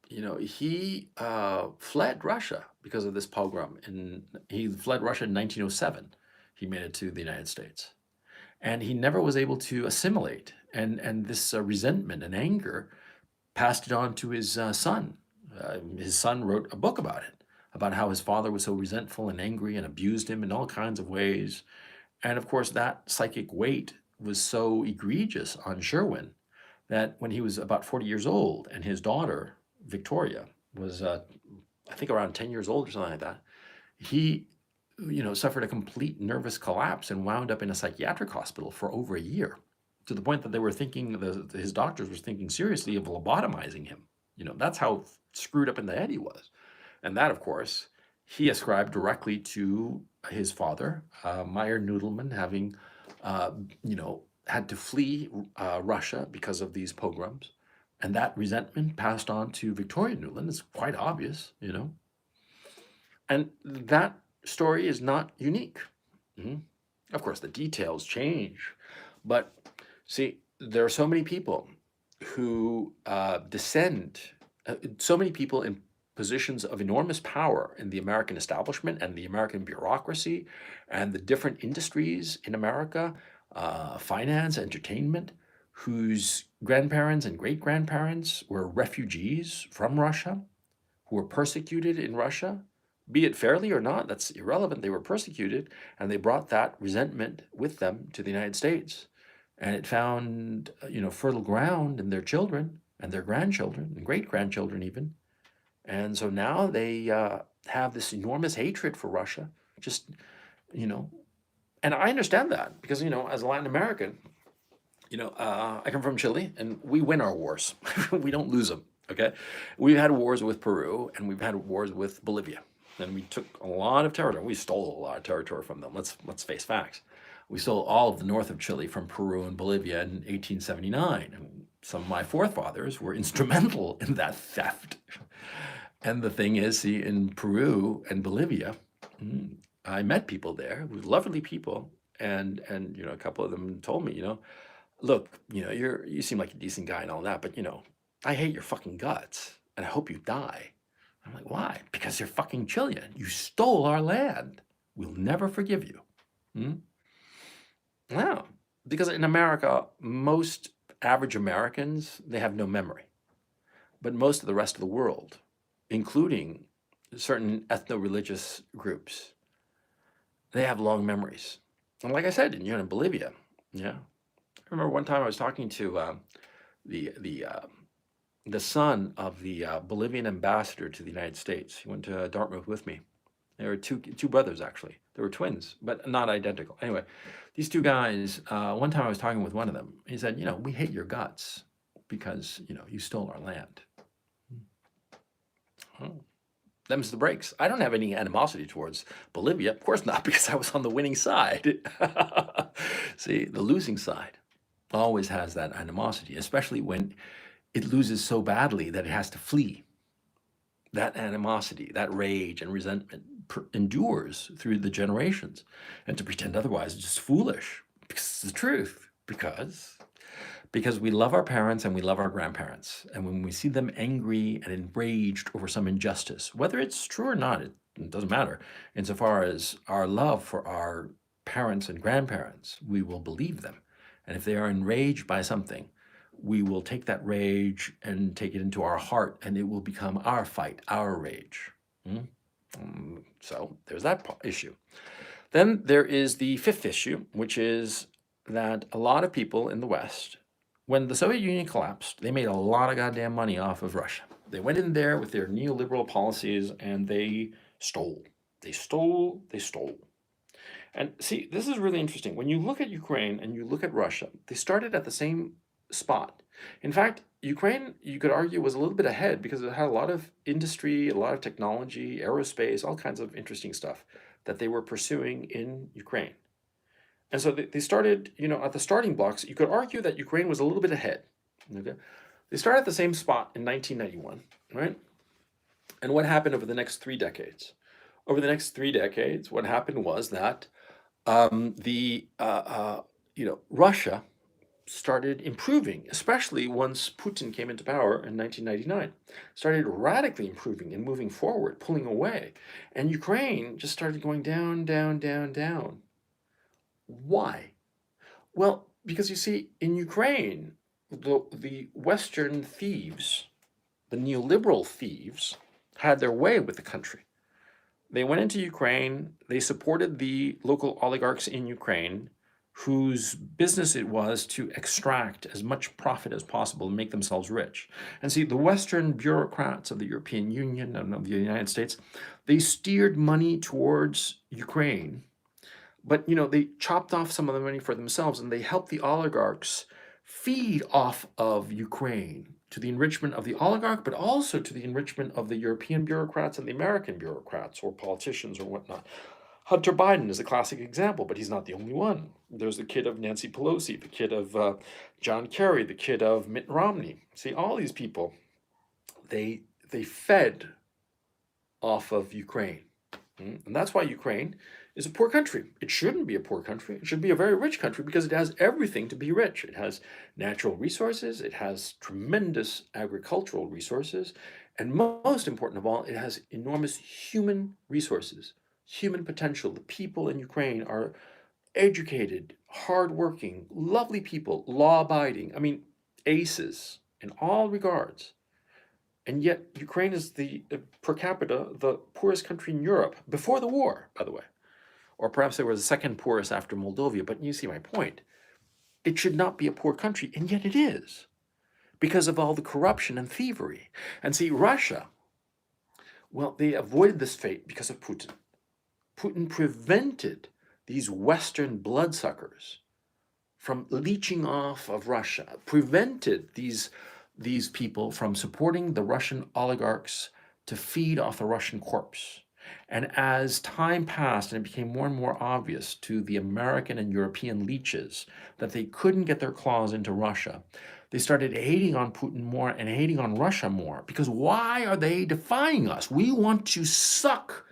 he fled Russia because of this pogrom. And he fled Russia in 1907. He made it to the United States. And he never was able to assimilate. And this resentment and anger passed it on to his son. His son wrote a book about it, about how his father was so resentful and angry and abused him in all kinds of ways. And of course, that psychic weight was so egregious on Sherwin that when he was about 40 years old and his daughter, Victoria, was, I think, around 10 years old or something like that, he, suffered a complete nervous collapse and wound up in a psychiatric hospital for over a year, to the point that they were thinking, his doctors were thinking seriously of lobotomizing him. That's how screwed up in the head he was. And that, of course, he ascribed directly to his father, Meyer Noodleman, having, had to flee Russia because of these pogroms. And that resentment passed on to Victoria Nuland. It's quite obvious. And that story is not unique. Mhm. Of course, the details change. But see, there are so many people who so many people in positions of enormous power in the American establishment and the American bureaucracy and the different industries in America, finance, entertainment, whose grandparents and great grandparents were refugees from Russia, who were persecuted in Russia, be it fairly or not, that's irrelevant. They were persecuted, and they brought that resentment with them to the United States. And it found, fertile ground in their children and their grandchildren and great grandchildren even. And so now they have this enormous hatred for Russia. Just, you know, and I understand that because, as a Latin American, I come from Chile and we win our wars. We don't lose them. Okay. We've had wars with Peru and we've had wars with Bolivia. And we took a lot of territory. We stole a lot of territory from them. Let's face facts. We stole all of the north of Chile from Peru and Bolivia in 1879. And some of my forefathers were instrumental in that theft. And the thing is, see, in Peru and Bolivia, I met people there, lovely people, and a couple of them told me, look, you seem like a decent guy and all that, but I hate your fucking guts, and I hope you die. I'm like, why? Because you're fucking Chilean. You stole our land. We'll never forgive you. No, because in America, most average Americans, they have no memory. But most of the rest of the world, including certain ethno-religious groups, they have long memories. And like I said, in Bolivia, yeah. I remember one time I was talking to the son of the Bolivian ambassador to the United States. He went to Dartmouth with me. There were two brothers, actually. They were twins, but not identical. Anyway, these two guys, one time I was talking with one of them. He said, we hate your guts because, you stole our land. Oh. Them's the breaks. I don't have any animosity towards Bolivia. Of course not, because I was on the winning side. See, the losing side always has that animosity, especially when it loses so badly that it has to flee. That animosity, that rage and resentment endures through the generations. And to pretend otherwise is just foolish, because it's the truth. Because we love our parents and we love our grandparents. And when we see them angry and enraged over some injustice, whether it's true or not, it doesn't matter. Insofar as our love for our parents and grandparents, we will believe them. And if they are enraged by something, we will take that rage and take it into our heart, and it will become our fight, our rage. So there's that issue. Then there is the fifth issue, which is that a lot of people in the West, when the Soviet Union collapsed, they made a lot of goddamn money off of Russia. They went in there with their neoliberal policies and they stole. They stole. And see, this is really interesting. When you look at Ukraine and you look at Russia, they started at the same spot. In fact, Ukraine, you could argue, was a little bit ahead because it had a lot of industry, a lot of technology, aerospace, all kinds of interesting stuff that they were pursuing in Ukraine. And so they started, at the starting blocks. You could argue that Ukraine was a little bit ahead. Okay? They started at the same spot in 1991, right? And what happened over the next 3 decades? Over the next 3 decades, what happened was that Russia started improving, especially once Putin came into power in 1999, started radically improving and moving forward, pulling away. And Ukraine just started going down, down, down, down. Why? Well, because you see, in Ukraine, the Western thieves, the neoliberal thieves, had their way with the country. They went into Ukraine. They supported the local oligarchs in Ukraine, whose business it was to extract as much profit as possible and make themselves rich. And see, the Western bureaucrats of the European Union and of the United States, they steered money towards Ukraine, but they chopped off some of the money for themselves, and they helped the oligarchs feed off of Ukraine to the enrichment of the oligarch, but also to the enrichment of the European bureaucrats and the American bureaucrats or politicians or whatnot. Hunter Biden is a classic example, but he's not the only one. There's the kid of Nancy Pelosi, the kid of John Kerry, the kid of Mitt Romney. See, all these people, they fed off of Ukraine. And that's why Ukraine is a poor country. It shouldn't be a poor country. It should be a very rich country because it has everything to be rich. It has natural resources. It has tremendous agricultural resources. And most important of all, it has enormous human resources, human potential. The people in Ukraine are educated, hardworking, lovely people, law-abiding. I mean, aces in all regards. And yet Ukraine is per capita, the poorest country in Europe before the war, by the way. Or perhaps they were the second poorest after Moldova, but you see my point. It should not be a poor country, and yet it is, because of all the corruption and thievery. And see, Russia, well, they avoided this fate because of Putin. Putin prevented these Western bloodsuckers from leeching off of Russia, prevented these people from supporting the Russian oligarchs to feed off the Russian corpse. And as time passed and it became more and more obvious to the American and European leeches that they couldn't get their claws into Russia, they started hating on Putin more and hating on Russia more. Because why are they defying us? We want to suck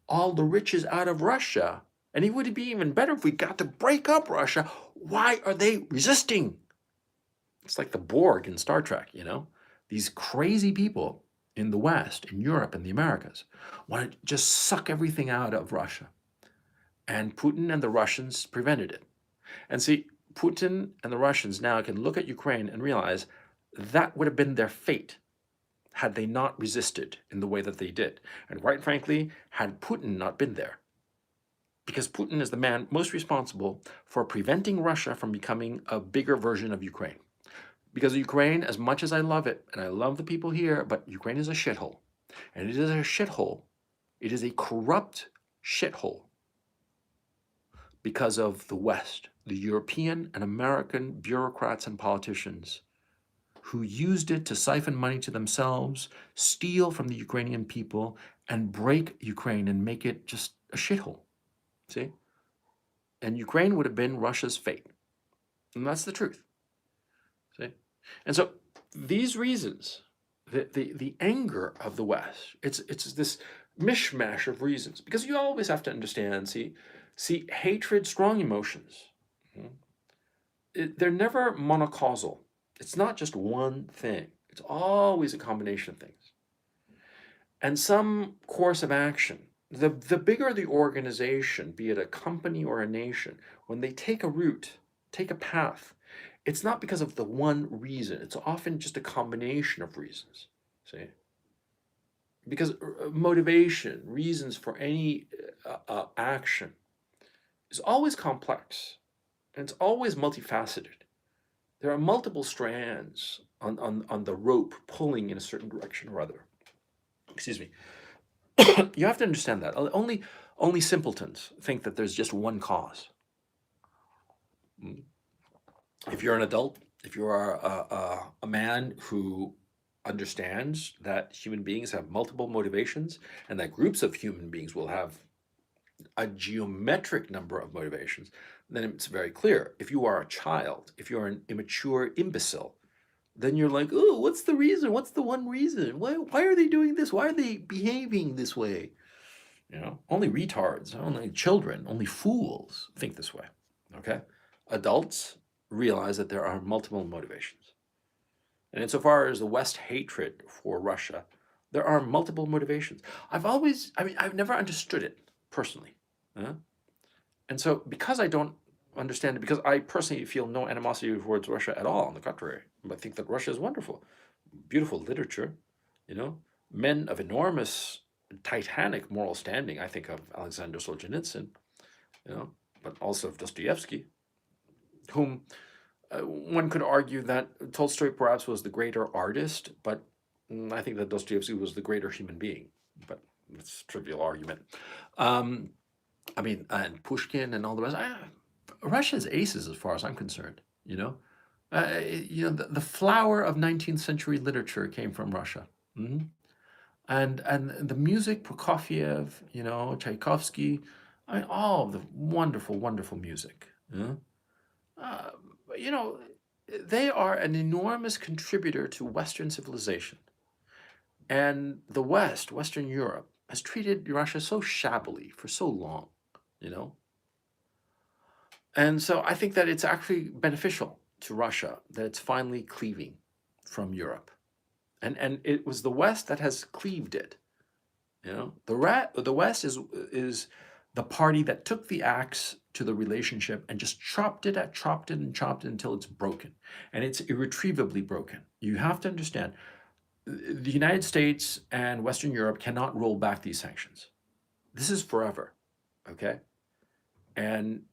all the riches out of Russia. And it would be even better if we got to break up Russia. Why are they resisting? It's like the Borg in Star Trek, These crazy people in the West, in Europe, and the Americas want to just suck everything out of Russia. And Putin and the Russians prevented it. And see, Putin and the Russians now can look at Ukraine and realize that would have been their fate had they not resisted in the way that they did. And quite frankly, had Putin not been there. Because Putin is the man most responsible for preventing Russia from becoming a bigger version of Ukraine. Because Ukraine, as much as I love it, and I love the people here, but Ukraine is a shithole. And it is a shithole. It is a corrupt shithole because of the West, the European and American bureaucrats and politicians who used it to siphon money to themselves, steal from the Ukrainian people, and break Ukraine and make it just a shithole. See? And Ukraine would have been Russia's fate. And that's the truth. See? And so these reasons, the anger of the West, it's this mishmash of reasons, because you always have to understand, see hatred, strong emotions, they're never monocausal. It's not just one thing. It's always a combination of things. And some course of action, the bigger the organization, be it a company or a nation, when they take a route, take a path, it's not because of the one reason. It's often just a combination of reasons, see? Because motivation, reasons for any action is always complex, and it's always multifaceted. There are multiple strands on the rope pulling in a certain direction or other. Excuse me. You have to understand that. Only simpletons think that there's just one cause. If you're an adult, if you are a man who understands that human beings have multiple motivations and that groups of human beings will have a geometric number of motivations, then it's very clear. If you are a child, if you're an immature imbecile, then you're like, oh, what's the reason? What's the one reason? Why are they doing this? Why are they behaving this way? Only retards, only children, only fools think this way, okay? Adults realize that there are multiple motivations. And insofar as the West hatred for Russia, there are multiple motivations. I've never understood it personally. And so because I don't understand it, because I personally feel no animosity towards Russia at all, on the contrary, I think that Russia is wonderful, beautiful literature, men of enormous titanic moral standing, I think, of Alexander Solzhenitsyn, but also of Dostoevsky, whom one could argue that Tolstoy perhaps was the greater artist, but I think that Dostoevsky was the greater human being. But it's a trivial argument. And Pushkin and all the rest. Russia's aces, as far as I'm concerned. The flower of 19th century literature came from Russia. Mhm. And the music, Prokofiev, Tchaikovsky, all of the wonderful, wonderful music. Uh, you know, they are an enormous contributor to Western civilization. And the West, Western Europe, has treated Russia so shabbily for so long, you know? And so I think that it's actually beneficial to Russia that it's finally cleaving from Europe. And it was the West that has cleaved it. The West is the party that took the axe to the relationship and just chopped it until it's broken. And it's irretrievably broken. You have to understand, the United States and Western Europe cannot roll back these sanctions. This is forever, okay? And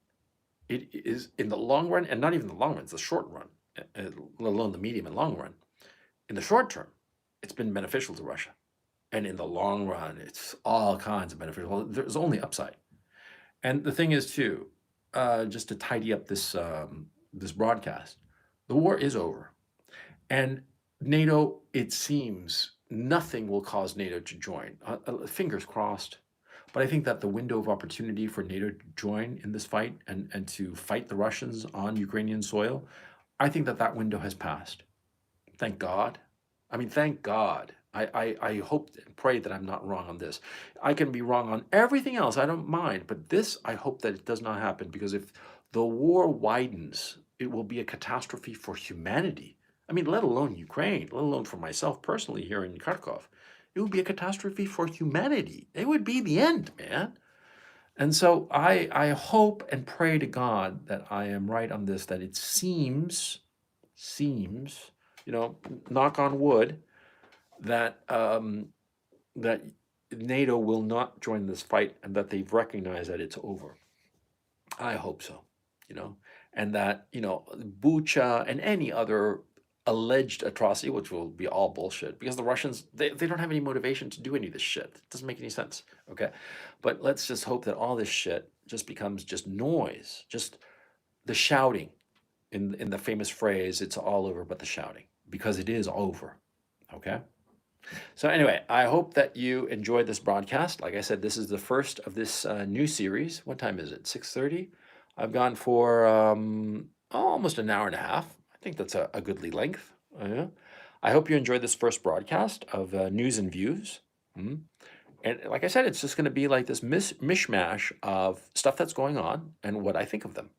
it is in the long run, and not even the long run, it's the short run, let alone the medium and long run. In the short term, it's been beneficial to Russia. And in the long run, it's all kinds of beneficial. There's only upside. And the thing is, too, just to tidy up this broadcast, the war is over. And NATO, it seems, nothing will cause NATO to join. Fingers crossed. But I think that the window of opportunity for NATO to join in this fight and to fight the Russians on Ukrainian soil, I think that window has passed. Thank God. Thank God. I hope and pray that I'm not wrong on this. I can be wrong on everything else. I don't mind. But this, I hope that it does not happen, because if the war widens, it will be a catastrophe for humanity. Let alone Ukraine, let alone for myself personally here in Kharkov. It would be a catastrophe for humanity. It would be the end, man. And so I hope and pray to God that I am right on this, that it seems, knock on wood, that that NATO will not join this fight and that they've recognized that it's over. I hope so, and that, Bucha and any other alleged atrocity, which will be all bullshit, because the Russians, they don't have any motivation to do any of this shit. It doesn't make any sense, okay? But let's just hope that all this shit just becomes just noise, just the shouting in the famous phrase, it's all over but the shouting, because it is over, okay? So anyway, I hope that you enjoyed this broadcast. Like I said, this is the first of this new series. What time is it? 6:30? I've gone for almost an hour and a half. I think that's a goodly length. Yeah. I hope you enjoyed this first broadcast of News and Views. And like I said, it's just going to be like this mishmash of stuff that's going on and what I think of them.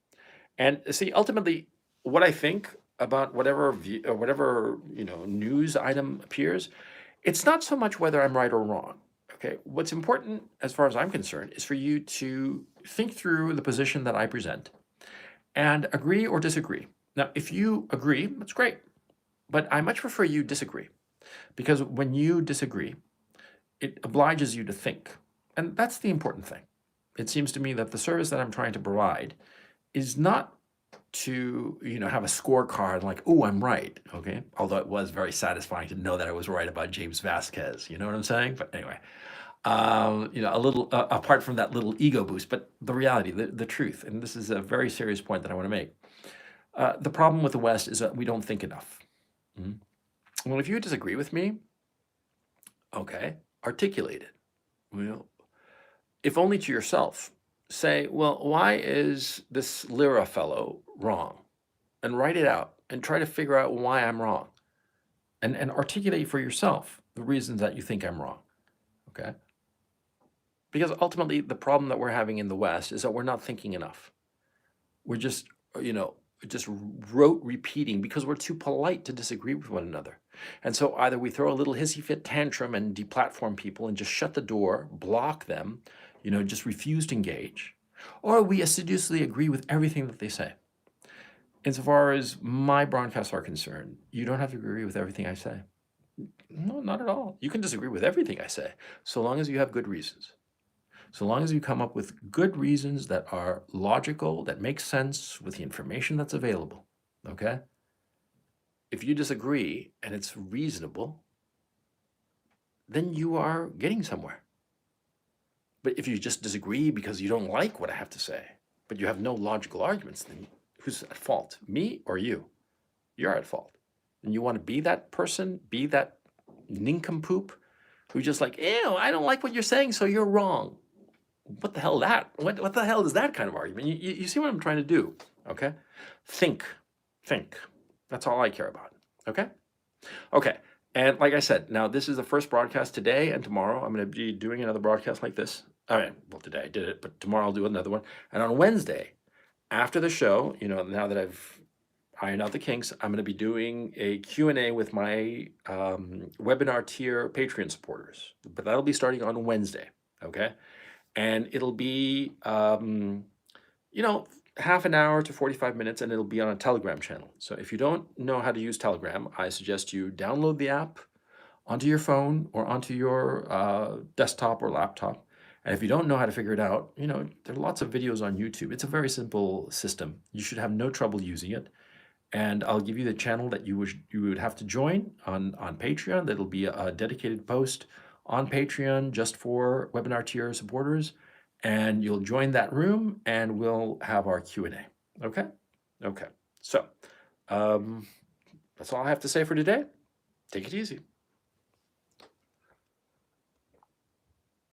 And see, ultimately, what I think about whatever news item appears, it's not so much whether I'm right or wrong. Okay, what's important, as far as I'm concerned, is for you to think through the position that I present and agree or disagree. Now, if you agree, that's great, but I much prefer you disagree, because when you disagree, it obliges you to think, and that's the important thing. It seems to me that the service that I'm trying to provide is not to have a scorecard like, oh, I'm right, okay? Although it was very satisfying to know that I was right about James Vasquez, you know what I'm saying? But anyway, a little apart from that little ego boost, but the reality, the truth, and this is a very serious point that I want to make. The problem with the West is that we don't think enough. Well, if you disagree with me, okay, articulate it. Well, if only to yourself. Say, well, why is this Lyra fellow wrong? And write it out and try to figure out why I'm wrong. And articulate for yourself the reasons that you think I'm wrong, okay? Because ultimately, the problem that we're having in the West is that we're not thinking enough. We're just, just rote repeating because we're too polite to disagree with one another. And so either we throw a little hissy fit tantrum and deplatform people and just shut the door, block them, just refuse to engage, or we assiduously agree with everything that they say. Insofar as my broadcasts are concerned, you don't have to agree with everything I say. No, not at all. You can disagree with everything I say, so long as you have good reasons. So long as you come up with good reasons that are logical, that make sense with the information that's available, okay? If you disagree and it's reasonable, then you are getting somewhere. But if you just disagree because you don't like what I have to say, but you have no logical arguments, then who's at fault? Me or you? You're at fault. And you want to be that person, be that nincompoop who just like, ew, I don't like what you're saying, so you're wrong. What the hell that? What the hell is that kind of argument? You see what I'm trying to do, okay? Think. That's all I care about, okay? Okay, and like I said, now this is the first broadcast today and tomorrow. I'm going to be doing another broadcast like this. All right, well, today I did it, but tomorrow I'll do another one. And on Wednesday, after the show, now that I've ironed out the kinks, I'm going to be doing a Q&A with my webinar tier Patreon supporters. But that'll be starting on Wednesday, okay? And it'll be, half an hour to 45 minutes, and it'll be on a Telegram channel. So if you don't know how to use Telegram, I suggest you download the app onto your phone or onto your desktop or laptop. And if you don't know how to figure it out, there are lots of videos on YouTube. It's a very simple system. You should have no trouble using it. And I'll give you the channel that you would have to join on Patreon. That'll be a dedicated post on Patreon just for webinar tier supporters. And you'll join that room and we'll have our Q&A. Okay? Okay. So that's all I have to say for today. Take it easy.